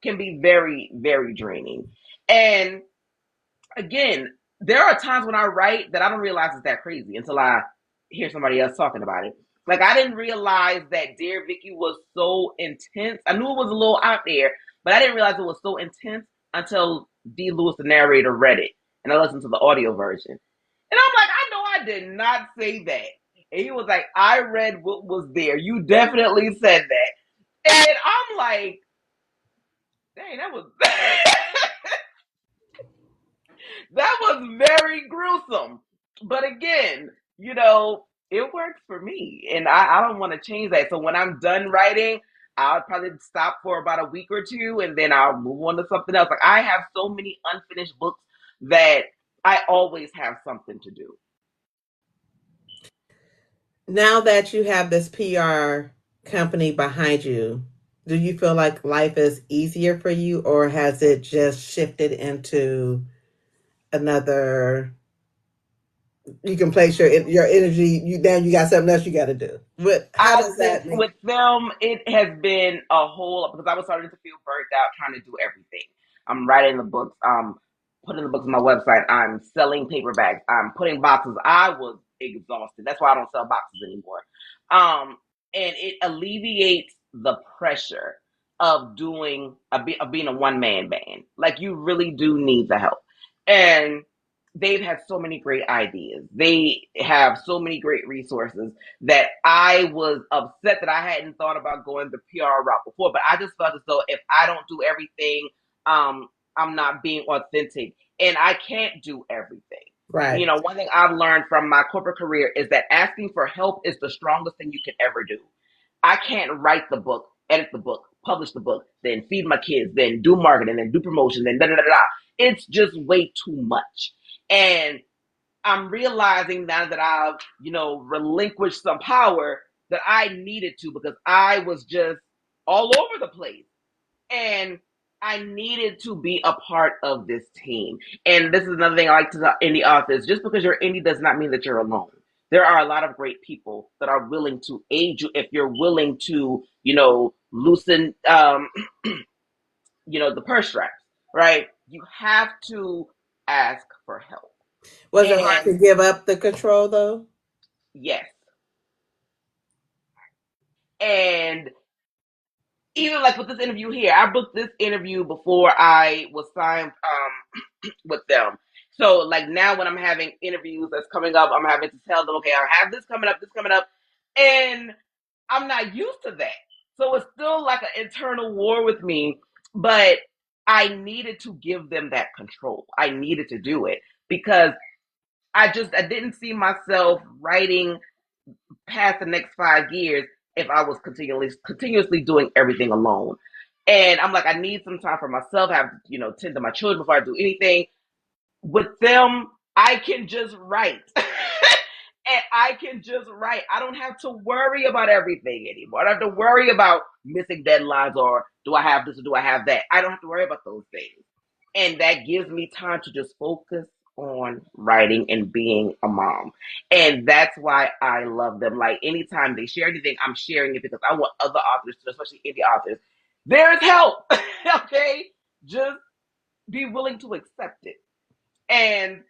can be very, very draining. And again, there are times when I write that I don't realize it's that crazy until I hear somebody else talking about it. Like I didn't realize that Dear Vicky was so intense. I knew it was a little out there, but I didn't realize it was so intense until D. Lewis, the narrator, read it, and I listened to the audio version. And I'm like, I know I did not say that. And he was like, I read what was there. You definitely said that. And I'm like, dang, that was that was very gruesome. But again, it works for me. And I don't want to change that. So when I'm done writing, I'll probably stop for about a week or two and then I'll move on to something else. Like I have so many unfinished books that I always have something to do. Now that you have this PR company behind you, do you feel like life is easier for you, or has it just shifted into another? You can place your energy. You now you got something else you got to do. What? How I does think that make? with them, it has been a whole because I was starting to feel burnt out trying to do everything. I'm writing the books, putting the books on my website, I'm selling paperbacks, I'm putting boxes. I was exhausted. That's why I don't sell boxes anymore. Um, and it alleviates the pressure of of being a one man band. Like you really do need the help. And they've had so many great ideas. They have so many great resources that I was upset that I hadn't thought about going the PR route before. But I just felt as though if I don't do everything, I'm not being authentic, and I can't do everything. Right. One thing I've learned from my corporate career is that asking for help is the strongest thing you can ever do. I can't write the book, edit the book, publish the book, then feed my kids, then do marketing, then do promotion, then da da da da. It's just way too much. And I'm realizing now that I've, relinquished some power. that I needed to because I was just all over the place. And I needed to be a part of this team. And this is another thing I like to tell indie authors. Just because you're indie does not mean that you're alone. There are a lot of great people that are willing to aid you if you're willing to, loosen, the purse straps, right? You have to ask for help. Was it hard And to give up the control though? yes, and even like with this interview here, I booked this interview before I was signed with them. So like now when I'm having interviews that's coming up, I'm having to tell them, okay, I have this coming up, and I'm not used to that. So it's still like an internal war with me, but I needed to give them that control. I needed to do it because I didn't see myself writing past the next 5 years if I was continuously doing everything alone. And I'm like, I need some time for myself. I have to, tend to my children before I do anything. With them, I can just write. And I can just write. I don't have to worry about everything anymore. I don't have to worry about missing deadlines or do I have this or do I have that. I don't have to worry about those things. And that gives me time to just focus on writing and being a mom. And that's why I love them. Like anytime they share anything, I'm sharing it because I want other authors to, especially indie authors. There's help. Okay? Just be willing to accept it. And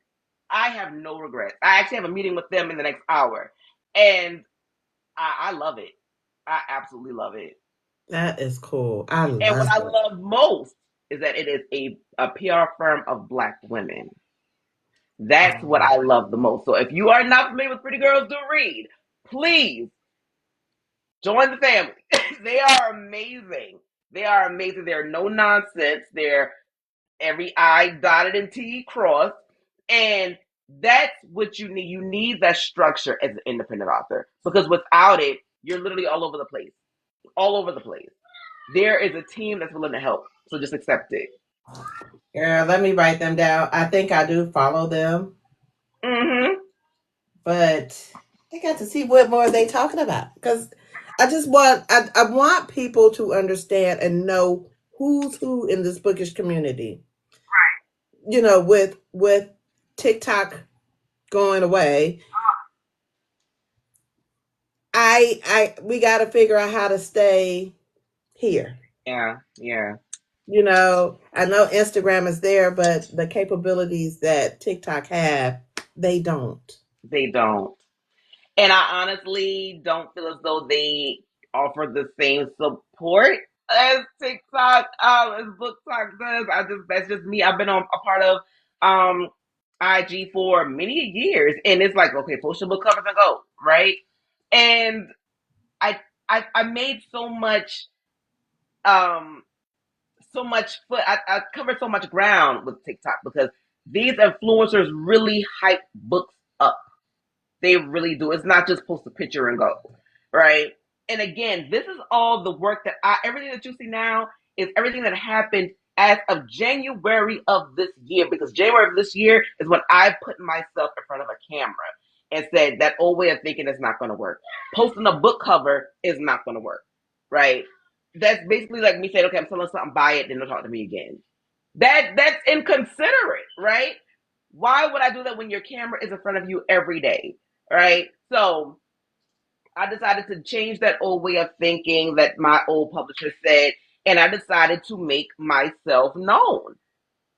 I have no regrets. I actually have a meeting with them in the next hour. And I love it. I absolutely love it. That is cool. I And what love I it. love most is that it is a PR firm of Black women. That's what I love the most. So if you are not familiar with Pretty Girls Do Read, please join the family. They are amazing. They are amazing. They're no nonsense. They're every I dotted and T crossed. And that's what you need. You need that structure as an independent author because without it, you're literally all over the place. All over the place. There is a team that's willing to help. So just accept it. Girl, let me write them down. I think I do follow them, Mm-hmm. but I got to see what more they talking about because I want people to understand and know who's who in this bookish community. With TikTok going away, I we got to figure out how to stay here. Yeah, yeah. I know Instagram is there, but the capabilities that TikTok have, they don't. They don't. And I honestly don't feel as though they offer the same support as TikTok, as BookTok does. That's just me. I've been on a part of um IG for many years, and it's like, okay, post your book covers and go, right? And I I made um so much foot. I covered so much ground with TikTok because these influencers really hype books up. They really do. It's not just post a picture and go, right? And again, this is all the work that everything that you see now is everything that happened as of January of this year, because January of this year is when I put myself in front of a camera and said that old way of thinking is not going to work. Posting a book cover is not going to work, right? That's basically like me saying, okay, I'm selling something, buy it, then don't talk to me again. That's inconsiderate, right? Why would I do that when your camera is in front of you every day, right? So I decided to change that old way of thinking that my old publisher said, and I decided to make myself known.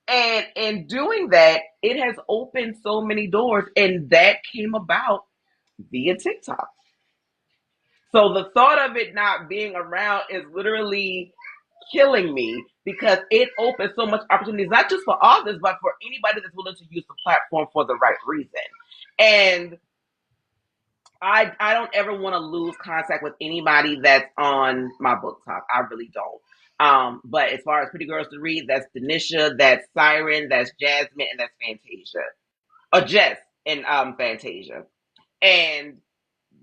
And in doing that, it has opened so many doors, and that came about via TikTok. So the thought of it not being around is literally killing me because it opens so much opportunities, not just for authors, but for anybody that's willing to use the platform for the right reason. And I don't ever want to lose contact with anybody that's on my book talk. I really don't. But as far as Pretty Girls to Read, that's Denisha, that's Siren, that's Jasmine, and that's Fantasia. Or Jess and Fantasia. And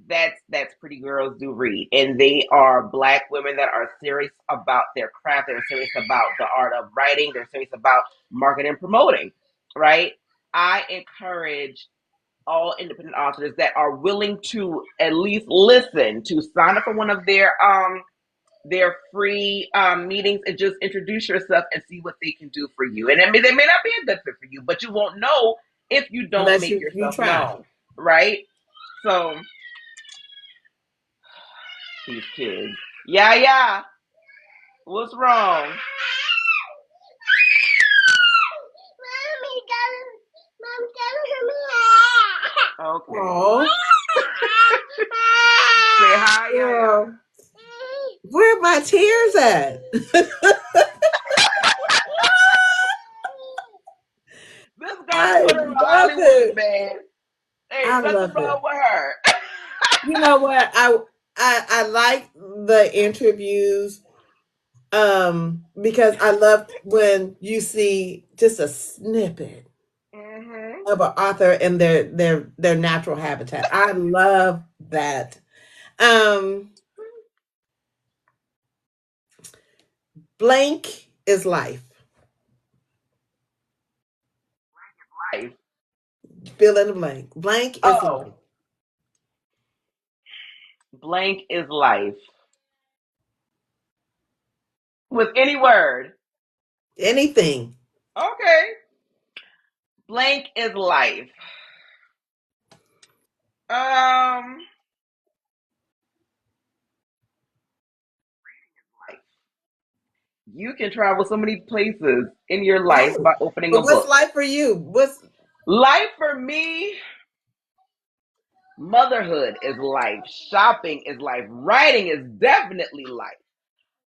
that's Pretty Girls Do Read. And they are Black women that are serious about their craft. They're serious about the art of writing. They're serious about marketing and promoting, right? I encourage all independent authors that are willing to at least listen, to sign up for one of their free meetings and just introduce yourself and see what they can do for you. And I mean, they may not be a good fit for you, but you won't know if you don't Unless make you yourself try. known, right? So these kids, yeah, yeah. What's wrong? Okay. Oh, Say hi, yeah, yeah. girl, where my tears at? This girl I Twitter love Hollywood, it. man. Hey, I something love wrong it. with her. You know what? I like the interviews because I love when you see just a snippet Mm-hmm. of an author in their natural habitat. I love that. Um Blank is life. Life. Fill in the blank. Blank is life. Oh, blank is life. With any word. Anything. Okay. Blank is life. Um, life. You can travel so many places in your life Right. by opening But a what's book. life for you? What's Life for me, motherhood is life. Shopping is life. Writing is definitely life.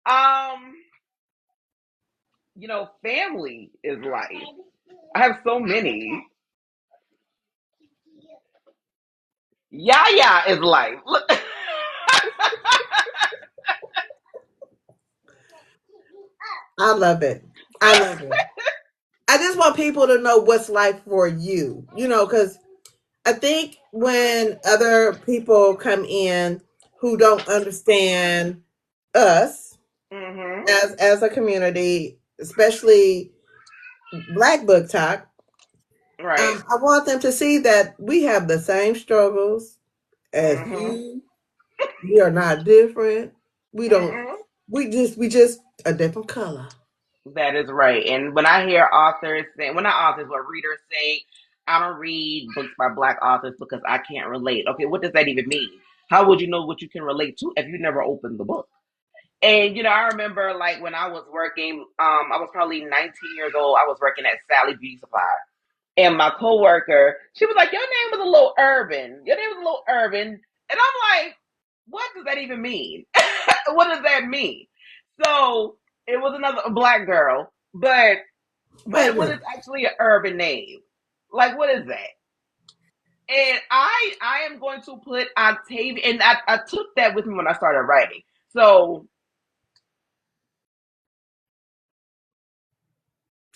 Um, family is life. I have so many. Yaya is life. Look. I love it. I love it. I just want people to know what's life for you. Because I think when other people come in who don't understand us Mm-hmm. as a community, especially Black Book Talk, Right. I want them to see that we have the same struggles as Mm-hmm. you. We are not different. We don't. Mm-hmm. We just a different color. That is right. And when I hear authors saying, well, not authors, but readers saying, I don't read books by Black authors because I can't relate. Okay, what does that even mean? How would you know what you can relate to if you never opened the book? And I remember like when I was working, I was probably 19 years old. I was working at Sally Beauty Supply, and my coworker, she was like, "Your name was a little urban. Your name was a little urban," and I'm like, "What does that even mean? What does that mean?" So it was another Black girl, but Wait a what is minute. actually an urban name? Like, what is that? And I am going to put Octavia, and I took that with me when I started writing. So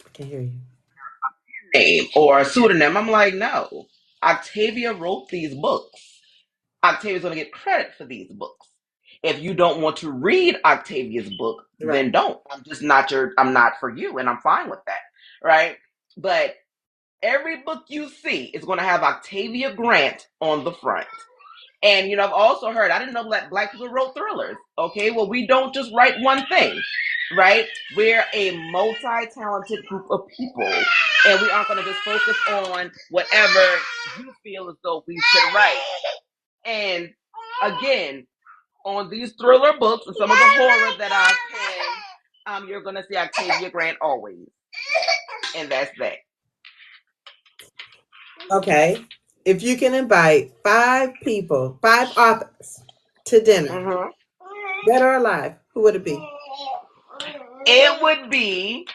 I can hear you. name or a pseudonym, I'm like, no. Octavia wrote these books. Octavia's going to get credit for these books. If you don't want to read Octavia's book, then Right. don't. I'm not for you, and I'm fine with that. Right? But every book you see is going to have Octavia Grant on the front. And I've also heard, I didn't know that Black people wrote thrillers. Okay, well, we don't just write one thing, right? We're a multi-talented group of people, and we aren't going to just focus on whatever you feel as though we should write. And again, on these thriller books and some of the horror that I've penned, you're going to see Octavia Grant always, and that's that. Okay. If you can invite 5 people, 5 authors to dinner, Mm-hmm. dead or alive, who would it be? It would be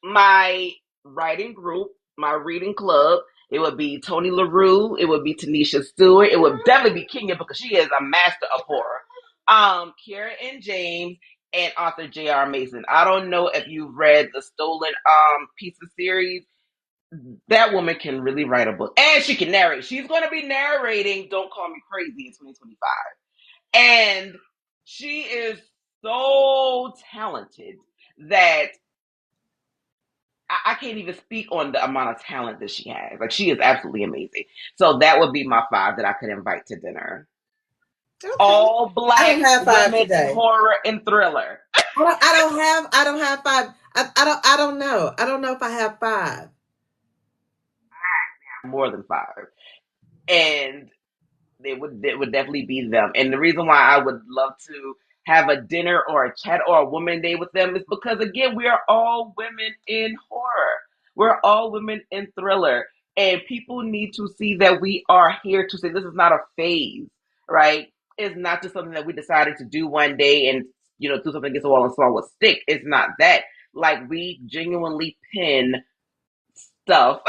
my writing group, my reading club. It would be Tony LaRue. It would be Tanisha Stewart. It would definitely be Kenya because she is a master of horror. Kiera and James and author J.R. Mason. I don't know if you've read the Stolen Pizza series. That woman can really write a book. And she can narrate. She's going to be narrating Don't Call Me Crazy in 2025. And she is so talented that I can't even speak on the amount of talent that she has. Like she is absolutely amazing. So that would be my five that I could invite to dinner. Okay. All I black don't have five women in today. horror and thriller. I don't have five. I don't know. I don't know if I have five. More than five. And it would definitely be them. And the reason why I would love to have a dinner or a chat or a woman day with them is because again, we are all women in horror. We're all women in thriller. And people need to see that we are here to say this is not a phase, right? It's not just something that we decided to do one day and do something against the wall and saw a stick. It's not that. Like we genuinely pin stuff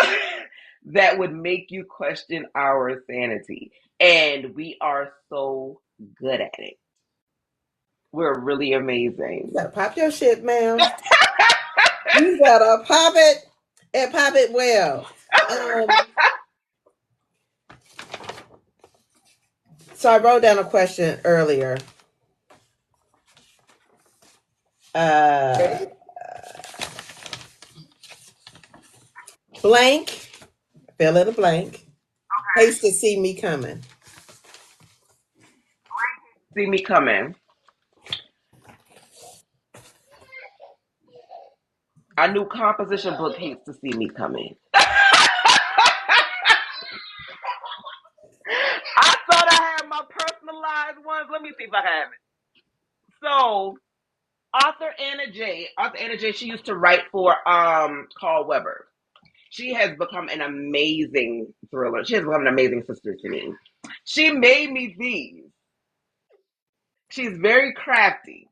that would make you question our sanity. And we are so good at it. We're really You amazing. gotta pop your shit, ma'am. You gotta pop it and pop it well. Um, so I wrote down a question earlier. Uh, Okay. blank, fill in the blank. Hates to see me coming. See me coming. Our new composition book hates to see me coming. I thought I had my personalized ones. Let me see if I have it. So, Author Anna J, she used to write for Carl Weber. She has become an amazing thriller. She has become an amazing sister to me. She made me these. She's very crafty.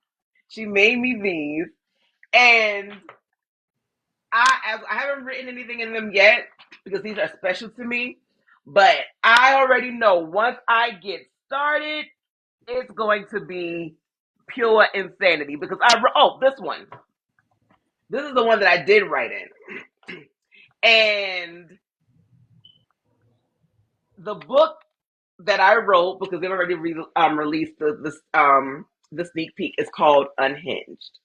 She made me these, and I haven't written anything in them yet because these are special to me. But I already know once I get started, it's going to be pure insanity because this one. This is the one that I did write in, and the book that I wrote because they've already released the sneak peek is called Unhinged.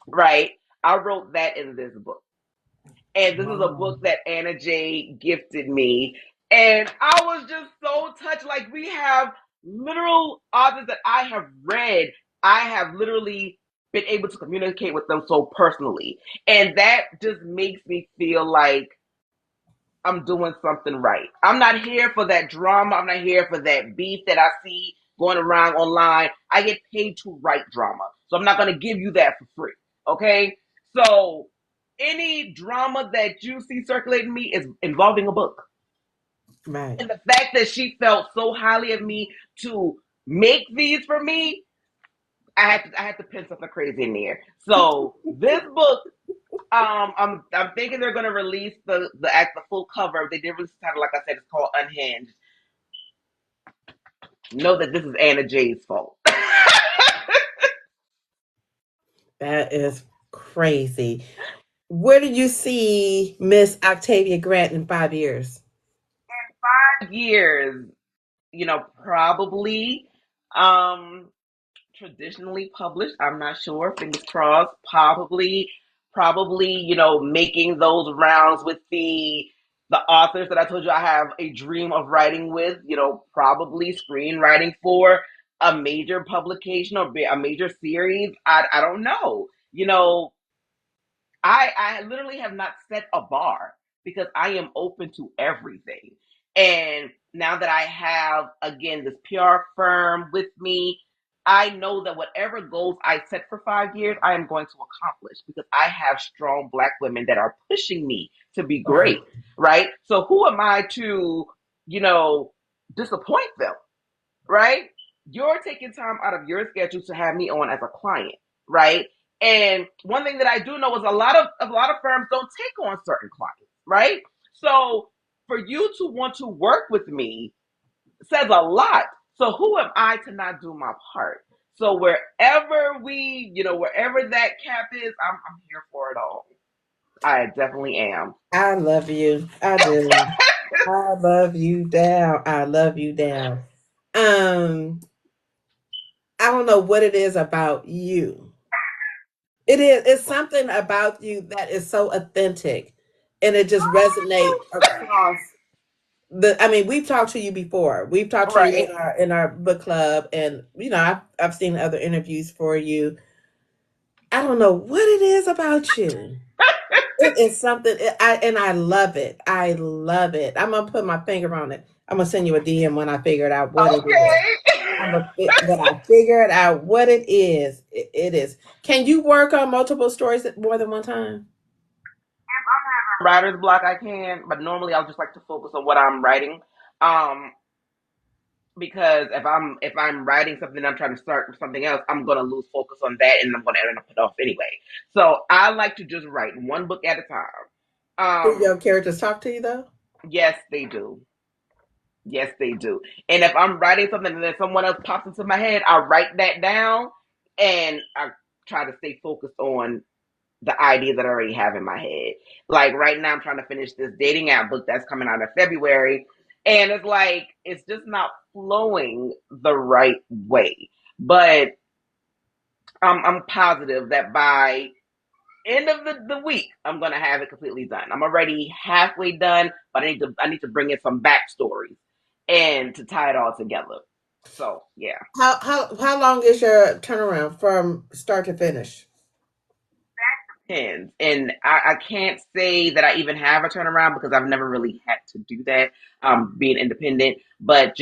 Right? I wrote that in this book. And this is a Wow. book that Anna J gifted me. And I was just so touched. Like we have literal authors that I have read. I have literally been able to communicate with them so personally. And that just makes me feel like I'm doing something right. I'm not here for that drama. I'm not here for that beef that I see going around online. I get paid to write drama. So I'm not going to give you that for free. Okay? So any drama that you see circulating me is involving a book. Right. And the fact that she felt so highly of me to make these for me, I had to pin something crazy in there. So this book I'm thinking they're gonna release the full cover. They did release the title, like I said, it's called Unhinged. Know that this is Anna J's fault. That is crazy. Where did you see Miss Octavia Grant in 5 years? 5 years, probably um traditionally published. I'm not sure. Fingers crossed. Probably, making those rounds with the authors that I told you I have a dream of writing with. Probably screenwriting for a major publication or a major series. I don't know. I literally have not set a bar because I am open to everything. And now that I have, again, this PR firm with me, I know that whatever goals I set for 5 years, I am going to accomplish because I have strong Black women that are pushing me to be Right. great, right? So who am I to, you know, disappoint them? Right? You're taking time out of your schedule to have me on as a client, right? And one thing that I do know is a lot of firms don't take on certain clients, right? So for you to want to work with me says a lot. So who am I to not do my part? So wherever that cap is, I'm here for it all. I definitely am. I love you. I do. I love you down. I love you down. Um, I don't know what it is about you. It's something about you that is so authentic. and it just resonate across the. I mean, we've talked to you before. We've talked to you Right. in our book club, and I've seen other interviews for you. I don't know what it is about you. It is something, I love it. I love it. I'm gonna put my finger on it. I'm gonna send you a DM when I figured out what it is. Okay. When I figured out what it is. It is. Can you work on multiple stories at more than one time? Writer's block I can, but normally I'll just like to focus on what I'm writing. Um, because if I'm writing something, I'm trying to start with something else, I'm gonna lose focus on that, and I'm gonna end up it off anyway. So I like to just write one book at a time. Do Um, your characters talk to you though? yes, they do. Yes, they do. And if I'm writing something and then someone else pops into my head, I write that down and I try to stay focused on the idea that I already have in my head. Like right now, I'm trying to finish this dating app book that's coming out in February, and it's like it's just not flowing the right way. But I'm positive that by end of the week, I'm gonna have it completely done. I'm already halfway done, but I need to bring in some backstories and to tie it all together. So yeah. How long is your turnaround from start to finish? Depends. And I can't say that I even have a turnaround because I've never really had to do that, being independent. But,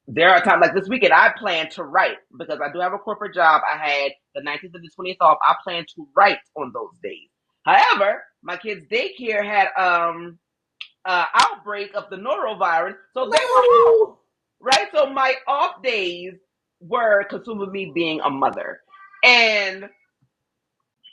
there are times like this weekend I plan to write because I do have a corporate job. I had the 19th and the 20th off. I plan to write on those days. However, my kids' daycare had outbreak of the norovirus, so they were off. No. Right? So my off days were consumed with me being a mother. And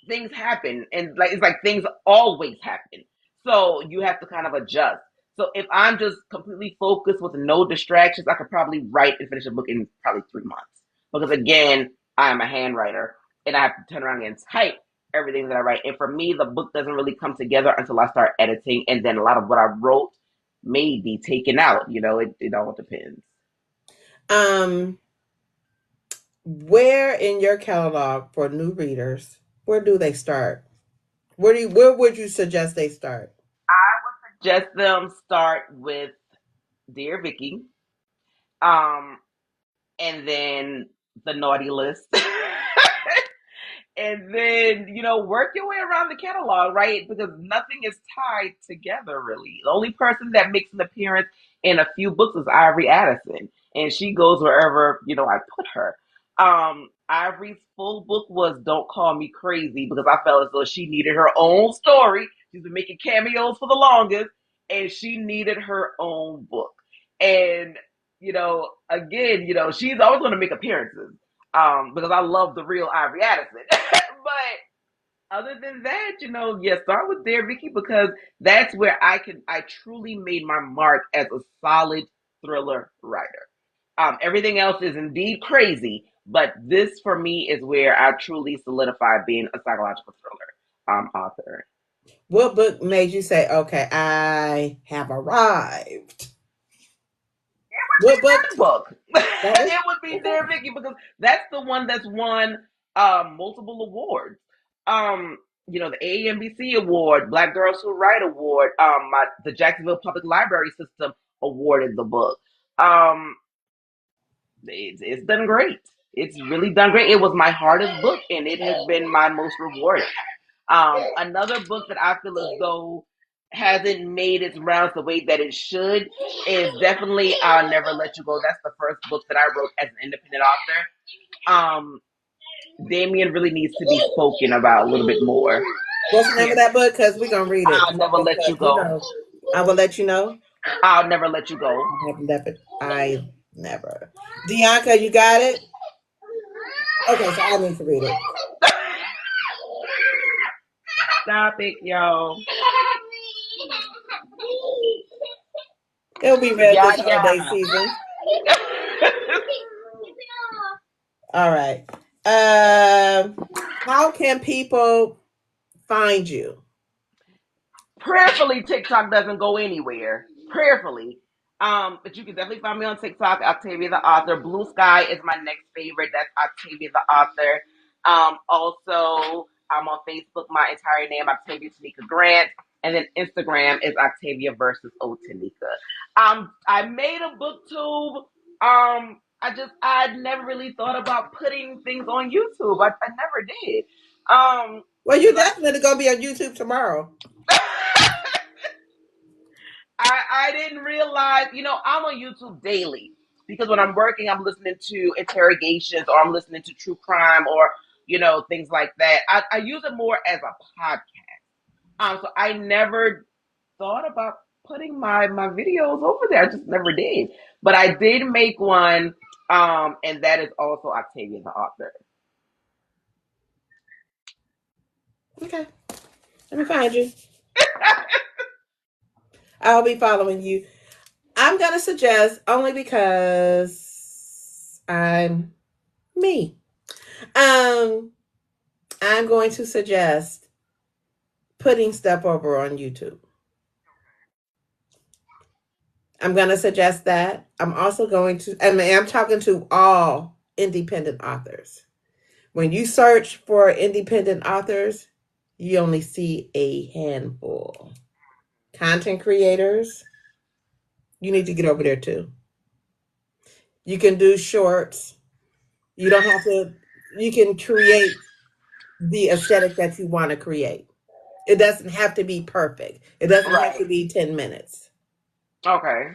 things happen, and like it's like things always happen, so you have to kind of adjust. So if I'm just completely focused with no distractions, I could probably write and finish a book in probably 3 months, because again, I am a handwriter and I have to turn around and type everything that I write, and for me the book doesn't really come together until I start editing, and then a lot of what I wrote may be taken out. It all depends. Um, where in your catalog for new readers, where do they start? Where would you suggest they start? Just them start with Dear Vicky, um and then the naughty list. And then, work your way around the catalog, right? Because nothing is tied together, really. The only person that makes an appearance in a few books is Ivory Addison, and she goes wherever, I put her. Ivory's full book was Don't Call Me Crazy, because I felt as though she needed her own story. She's been making cameos for the longest, and she needed her own book. And, again, she's always going to make appearances, because I love the real Ivory Addison. But other than that, yeah, start with Dear Vicky, because that's where I truly made my mark as a solid thriller writer. Everything else is indeed crazy, but this for me is where I truly solidified being a psychological thriller author. What book made you say, "Okay, I have arrived"? What book? That book. That was It would be okay. Dear Vicky, because that's the one that's won multiple awards. The AMBC Award, Black Girls Who Write Award, the Jacksonville Public Library System awarded the book. Um, it's done great. It's really done great. It was my hardest book, and it has been my most rewarding. Another book that I feel as though hasn't made its rounds the way that it should is definitely I'll Never Let You Go. That's the first book that I wrote as an independent author. Damien really needs to be spoken about a little bit more. What's the name of Yes, that book? Because we're gonna read it. I'll never let you go. I will let you know. I'll never let you go. I have never. I never. Dianca, you got it. Okay, so I need to read it. Stop it, yo. It'll be read Yeah, this holiday yeah. season. All right. How can people find you? Prayerfully, TikTok doesn't go anywhere. Prayerfully. But you can definitely find me on TikTok, Octavia the author. Blue Sky is my next favorite. That's Octavia the author. Also, I'm on Facebook, my entire name, Octavia Tanika Grant. And then Instagram is Octavia versus Otanika. I made a booktube. I never really thought about putting things on YouTube. I never did. Well, you're Because I definitely gonna be on YouTube tomorrow. I didn't realize, I'm on YouTube daily because when I'm working, I'm listening to interrogations or I'm listening to true crime or, things like that. I use it more as a podcast. So I never thought about putting my videos over there. I just never did. But I did make one, and that is also Octavia the author. Okay, let me find you. I'll be following you. I'm gonna suggest only because I'm me. Um, I'm going to suggest putting stuff over on YouTube. I'm going to suggest that. I'm also going to, I mean, I'm talking to all independent authors. When you search for independent authors, you only see a handful. Content creators, you need to get over there too. You can do shorts. You don't have to, you can create the aesthetic that you want to create. It doesn't have to be perfect. It doesn't have to Right. be 10 minutes. Okay.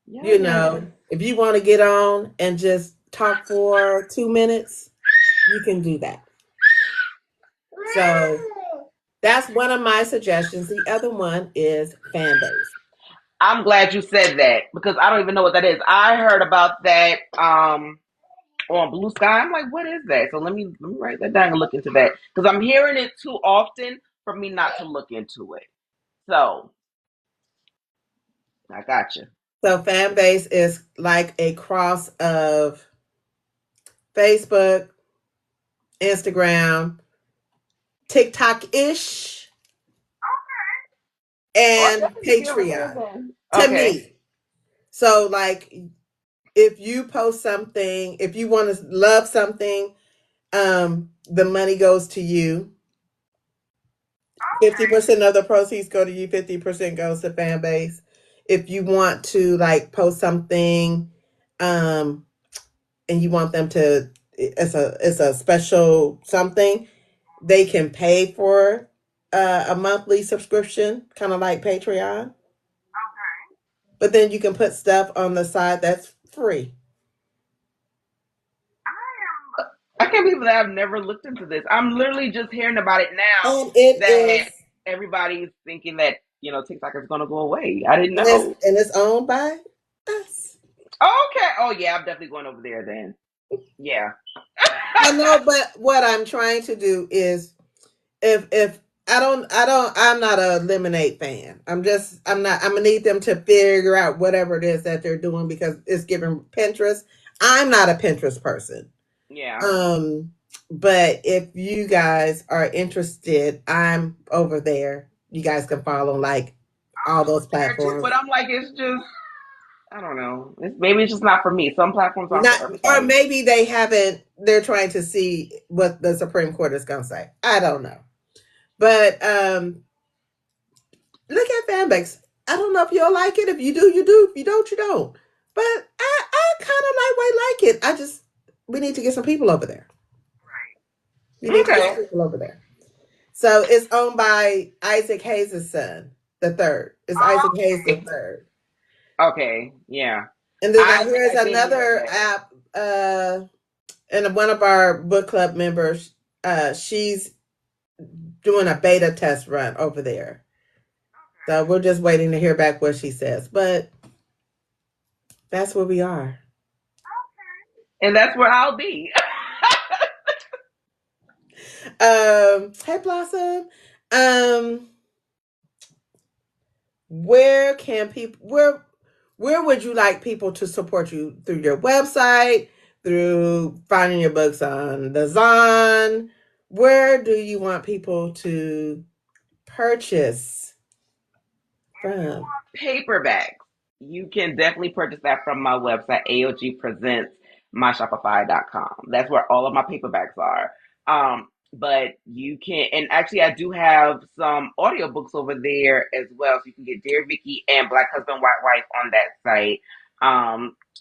Yeah, You yeah, yeah. know, if you want to get on and just talk for 2 minutes, you can do that. So that's one of my suggestions. The other one is fan base. I'm glad you said that because I don't even know what that is. I heard about that on Blue Sky. I'm like, what is that? So let me write that down and look into that because I'm hearing it too often for me not to look into it. So I got you. So fan base is like a cross of Facebook, Instagram, TikTok ish, Oh, I and definitely see over there Patreon then. to Okay. me. So, like, if you post something, if you want to love something, the money goes to you. 50% of the proceeds go to you, 50% goes to fan base. If you want to like post something, um, and you want them to, it's a special something, they can pay for a monthly subscription, kind of like Patreon. But then you can put stuff on the side that's free. I can't believe that I've never looked into this. I'm literally just hearing about it now And it that is everybody's thinking that, TikTok is going to go away. I didn't and it's know. and it's owned by us. Okay. Oh, yeah. I'm definitely going over there then. Yeah. I know, but what I'm trying to do is if I'm not a lemonade fan. I'm gonna need them to figure out whatever it is that they're doing because it's giving Pinterest. I'm not a Pinterest person. Yeah. Um, but if you guys are interested, I'm over there. You guys can follow like all those There too, platforms. but I'm like, it's just, I don't know. Maybe it's just not for me. Some platforms aren't for Not, or everybody. maybe they haven't. They're trying to see what the Supreme Court is going to say. I don't know, but look at fanbase. I don't know if you'll like it. If you do, you do. If you don't, you don't. But I kind of like it. We need to get some people over there. We need to get some Okay. people over there. So it's owned by Isaac Hayes' son, the third. It's Isaac Hayes the third. Okay. Yeah. And then I think here's I did hear another that. app, and one of our book club members, she's doing a beta test run over there. So we're just waiting to hear back what she says. But that's where we are. And that's where I'll be. Hey Blossom. Um, where can people where would you like people to support you through your website, through finding your books on the Zon? Where do you want people to purchase from? Paperbacks. You can definitely purchase that from my website, AOG Presents myshopify.com. That's where all of my paperbacks are. but you can, and actually I do have some audiobooks over there as well, so you can get Dear Vicky and Black Husband White Wife on that site.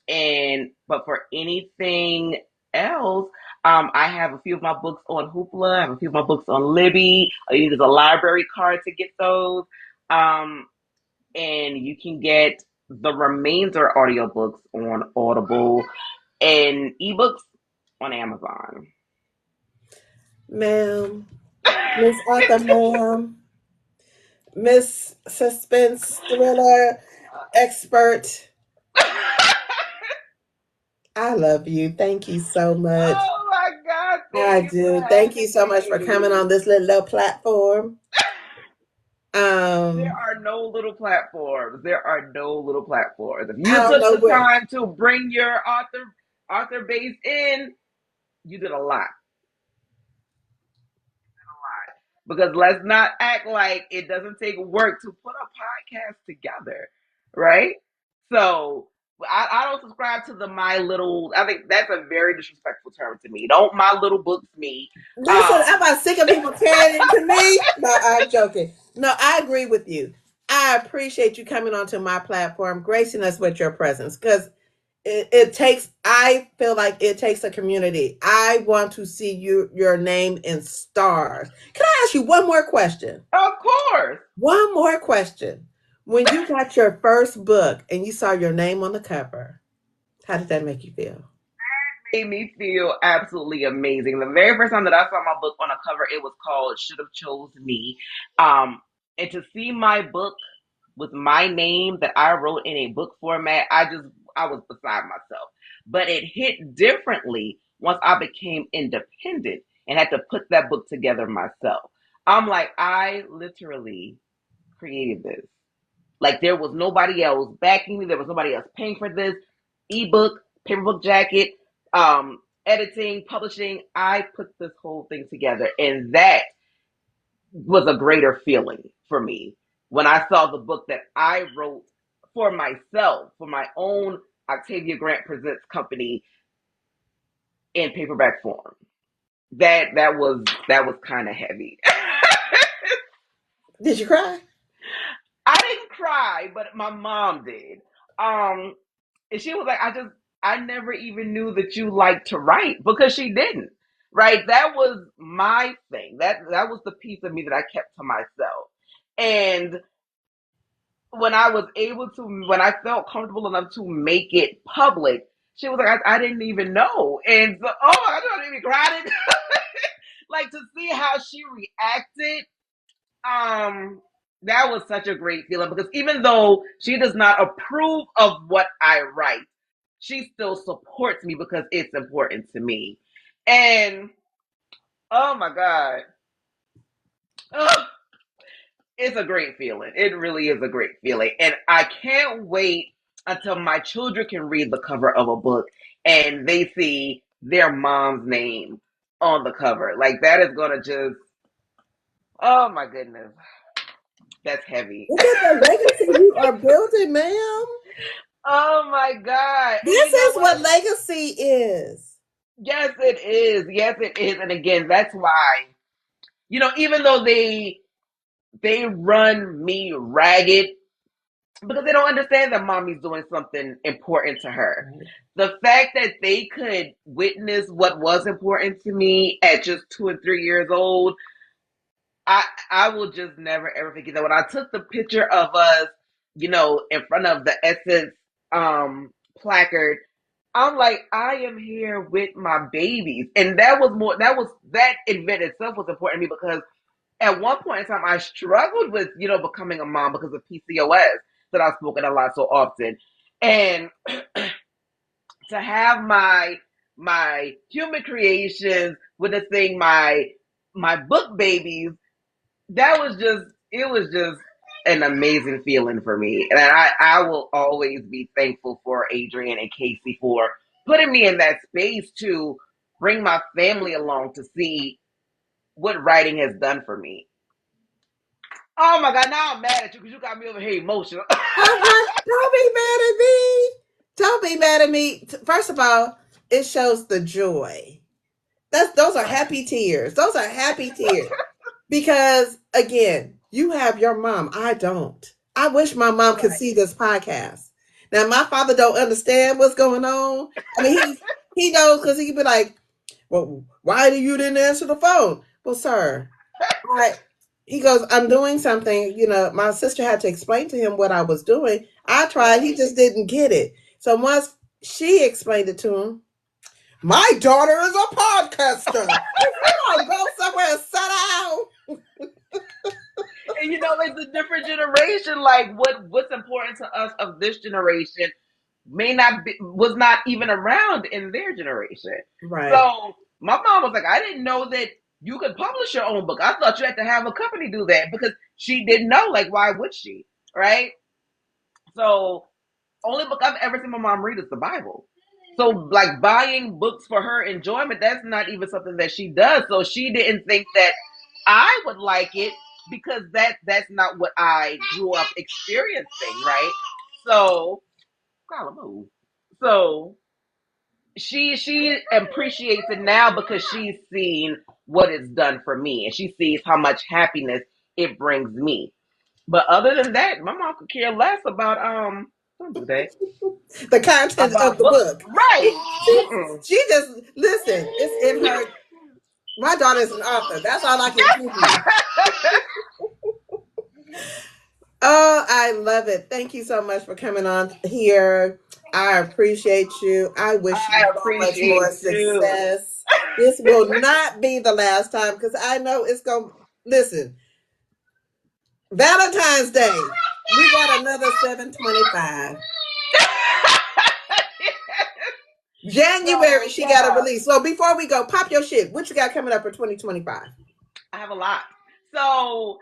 And but for anything else, I have a few of my books on Hoopla. I have a few of my books on Libby. You need a library card to get those. um and you can get the remainder audiobooks on Audible and ebooks on Amazon. Ma'am, Miss Arthur, ma'am, Miss Suspense Thriller Expert, I love you. Thank you so much. Oh my God, thank I you for do. Thank you having so much for coming me. on this little platform. There Um, are no little platforms. There are no little platforms. If I you don't took know the where. time to bring your author base in, you did a lot. Because let's not act like it doesn't take work to put a podcast together, right? So I don't subscribe to the my little. I think that's a very disrespectful term to me. Don't my little books me. Listen, I'm Um, about sick of people carrying into me. No, I'm joking. No, I agree with you. I appreciate you coming onto my platform, gracing us with your presence, because it takes, I feel like it takes a community. I want to see your name in stars. Can I ask you one more question? of course. One more question. When you got your first book and you saw your name on the cover, how did that make you feel? Made me feel absolutely amazing. The very first time that I saw my book on a cover, it was called Should Have Chose Me. Um, and to see my book with my name that I wrote in a book format, I was beside myself. But it hit differently once I became independent and had to put that book together myself. I'm like, I literally created this. Like there was nobody else backing me. There was nobody else paying for this ebook, paperbook jacket, editing, publishing. I put this whole thing together, and that was a greater feeling for me when I saw the book that I wrote for myself, for my own Octavia Grant Presents company in paperback form. That was kind of heavy. Did you cry? I didn't cry, but my mom did. Um, and she was like, I never even knew that you liked to write because she didn't. Right? That was my thing. That was the piece of me that I kept to myself. And when I felt comfortable enough to make it public, she was like, I didn't even know. And so, oh my God, I didn't even cry. Like to see how she reacted, um, that was such a great feeling because even though she does not approve of what I write, she still supports me because it's important to me. And oh my God, ugh, it's a great feeling. It really is a great feeling. And I can't wait until my children can read the cover of a book and they see their mom's name on the cover. Like that is going to just, oh my goodness, that's heavy. Look at the legacy you are building, ma'am. Oh my God. And This you know is what? what legacy is. Yes, it is. Yes, it is. And again, that's why, even though they run me ragged because they don't understand that mommy's doing something important to her. The fact that they could witness what was important to me at just 2 and 3 years old, I I will just never ever forget that. When I took the picture of us, in front of the Essence placard, I'm like, I am here with my babies. And that event itself was important to me because at one point in time I struggled with, becoming a mom because of PCOS that I've spoken a lot so often. And to have my human creations witnessing my book babies, it was just an amazing feeling for me. And I will always be thankful for Adrian and Casey for putting me in that space to bring my family along to see what writing has done for me. Oh my God, now I'm mad at you because you got me over here emotional. Don't be mad at me. Don't be mad at me. First of all, it shows the joy Those are happy tears. Those are happy tears. Because again, you have your mom. I don't. I wish my mom could Right. see this podcast. Now my father don't understand what's going on. I mean, he knows because he could be like, "Well, why do you didn't answer the phone?" Well, sir, I he goes, "I'm doing something." You know, my sister had to explain to him what I was doing. I tried. He Right. just didn't get it. So once she explained it to him, my daughter is a podcaster. If you don't go somewhere and sit down. And it's a different generation. Like what's important to us of this generation may not be was not even around in their generation. Right. So my mom was like, I didn't know that you could publish your own book. I thought you had to have a company do that because she didn't know. Like, why would she? Right? So only book I've ever seen my mom read is the Bible. So like buying books for her enjoyment, that's not even something that she does. So she didn't think that I would like it because that's not what I grew up experiencing, right? So gotta move. So she appreciates it now because she's seen what it's done for me and she sees how much happiness it brings me. But other than that, my mom could care less about don't do that. The content of About the books. book. Right. She just listen. It's in her. My daughter is an author. That's all I can give you. Oh, I love it. Thank you so much for coming on here. I appreciate you. I wish you I so much more appreciate you. success. This will not be the last time because I know it's going to listen. Valentine's Day. We got another 725. January, So she got a yeah, release. So before we go, pop your shit. What you got coming up for 2025? I have a lot. So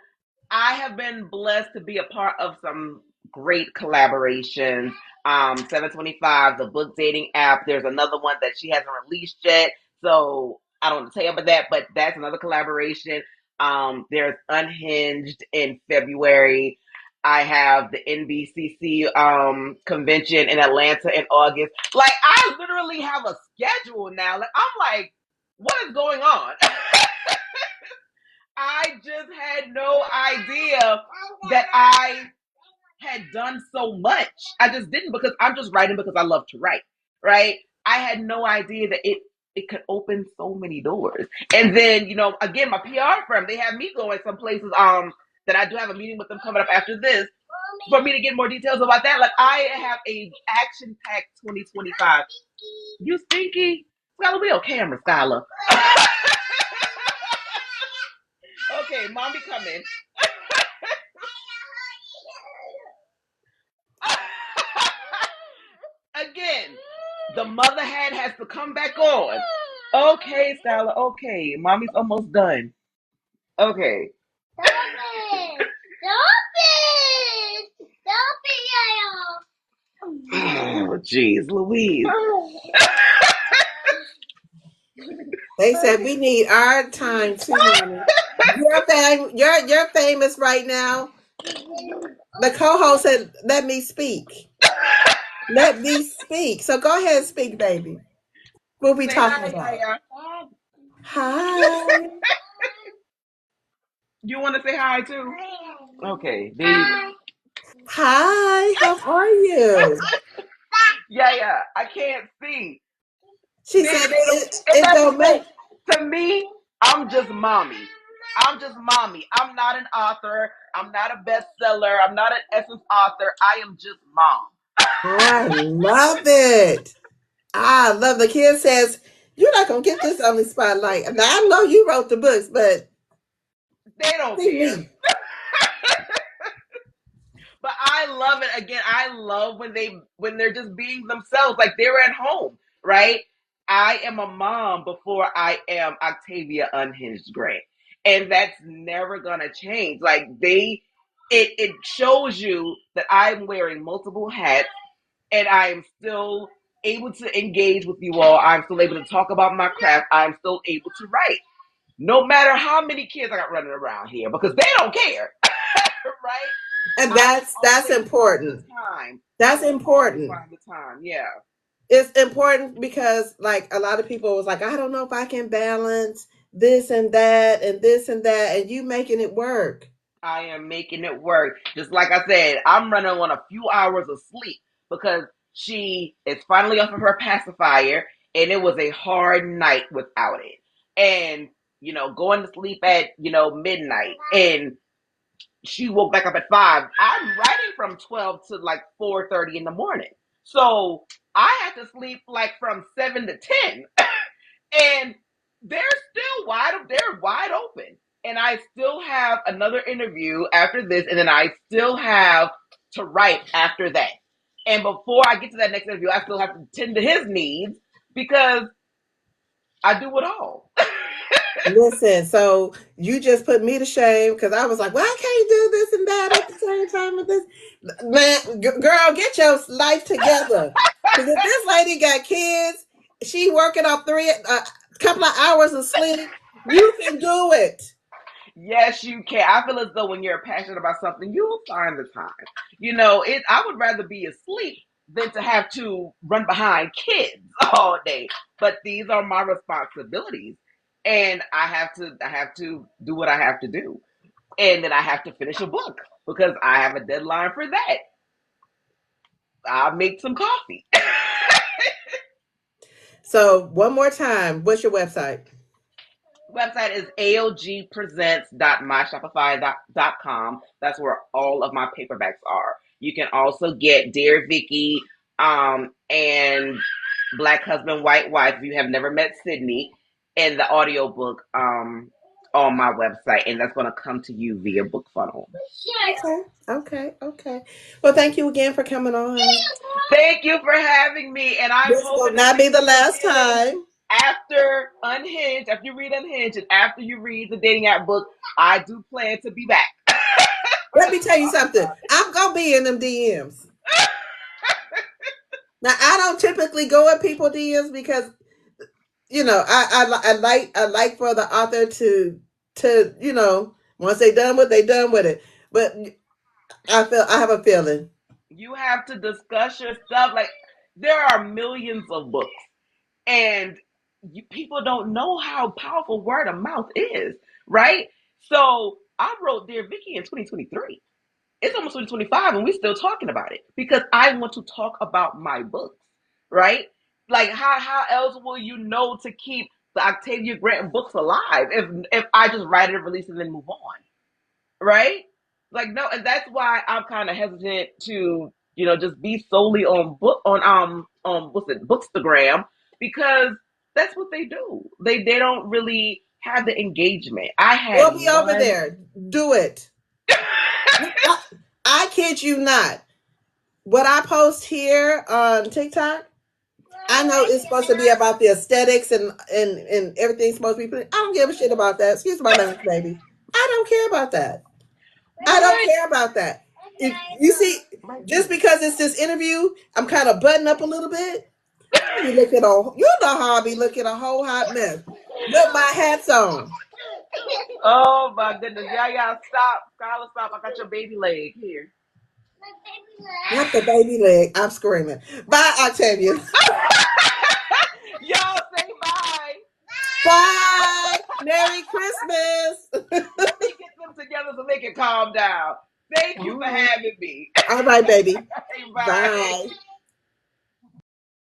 I have been blessed to be a part of some great collaborations. 725, the book dating app. There's another one that she hasn't released yet. So I don't want to tell you about that, but that's another collaboration. There's Unhinged in February. I have the NBCC convention in Atlanta in August. Like I literally have a schedule now. Like I'm like, what is going on? I just had no idea that I had done so much. I just didn't because I'm just writing because I love to write, right? I had no idea that it could open so many doors. And then, again, my PR firm, they have me going some places that I do have a meeting with them coming up after this for me to get more details about that. Like I have a action packed 2025. You stinky? Skylar, we on camera, Skylar. Okay, mommy coming. Again, the mother hat has to come back on. Okay, Skylar. Okay, mommy's almost done. Okay. Stop it! Stop it! Oh, jeez, Louise. They said we need our time too, honey. You're famous right now. The co-host said, "Let me speak. Let me speak." So go ahead and speak, baby. What we Say talking hi, about? Yaya. Hi. You want to say hi too? Okay, there you go. Hi. How are you? Yaya, I can't see. She They, said they don't, and it that's the don't thing. make. To me, I'm just mommy. I'm just mommy. I'm not an author. I'm not a bestseller. I'm not an essence author. I am just mom. I love it. I love the kid says you're not gonna get this only spotlight. Now I know you wrote the books, but They don't see care. me. But I love it. Again, I love when they're just being themselves, like they're at home, right? I am a mom before I am Octavia Unhinged Grant. And that's never gonna change. Like it shows you that I'm wearing multiple hats and I am still able to engage with you all. I'm still able to talk about my craft. I'm still able to write. No matter how many kids I got running around here, because they don't care. Right? And I can that's always find the important. time. I That's can always important. find the time. Yeah. It's important because like a lot of people was like, I don't know if I can balance this and that and this and that, and you making it work. I am making it work. Just like I said, I'm running on a few hours of sleep because she is finally off of her pacifier, and it was a hard night without it. And, going to sleep at, midnight, and she woke back up at 5. I'm writing from 12 to like 4:30 in the morning. So I had to sleep like from 7 to 10. And they're wide open. And I still have another interview after this, and then I still have to write after that. And before I get to that next interview, I still have to tend to his needs because I do it all. Listen, so you just put me to shame because I was like, well, I can't do this and that at the same time with this. Man, girl, get your life together. Because if this lady got kids, she working off couple of hours of sleep, you can do it. Yes, you can. I feel as though when you're passionate about something, you'll find the time. I would rather be asleep than to have to run behind kids all day. But these are my responsibilities. And I have to do what I have to do. And then I have to finish a book because I have a deadline for that. I'll make some coffee. So one more time, what's your website? Website is algpresents.myshopify.com. That's where all of my paperbacks are. You can also get Dear Vicky and Black Husband, White Wife if you have never met Sydney, and the audiobook on my website, and that's going to come to you via book funnel. Okay, okay, okay. Well, thank you again for coming on. Thank you for having me, and I'm This will hoping that not we be the meet last again time. after you read Unhinged, and after you read the dating app book. I do plan to be back. Let me tell you something. I'm gonna be in them DMs. Now I don't typically go at people DMs because I like for the author to once they done what they done with it. But I have a feeling. You have to discuss your stuff. Like, there are millions of books, and people don't know how powerful word of mouth is, right? So I wrote Dear Vicky in 2023. It's almost 2025, and we're still talking about it because I want to talk about my books, right? Like, how else will you know to keep the Octavia Grant books alive if I just write it, release it, and then move on, right? Like, no, and that's why I'm kind of hesitant to just be solely on book on what's it, Bookstagram, because that's what they do. They don't really have the engagement. I had We'll be over one. there. Do it. I, I kid you not. What I post here on TikTok, I know it's supposed to be about the aesthetics and everything's supposed to be. I don't give a shit about that. Excuse my language, baby. I don't care about that. I don't What? care about that. If you see, My just goodness. because it's this interview, I'm kind of butting up a little bit. I be looking on. You know how I be looking a whole hot mess with my hats on. Oh my goodness. Yeah, yeah, stop. Skylar, stop. I got your baby leg here. Not the baby leg. I'm screaming. Bye, Octavia. Y'all say bye. Bye. Merry Christmas. Let me get them together so they can calm down. Thank you All for right. having me. All right, baby. Bye. Bye.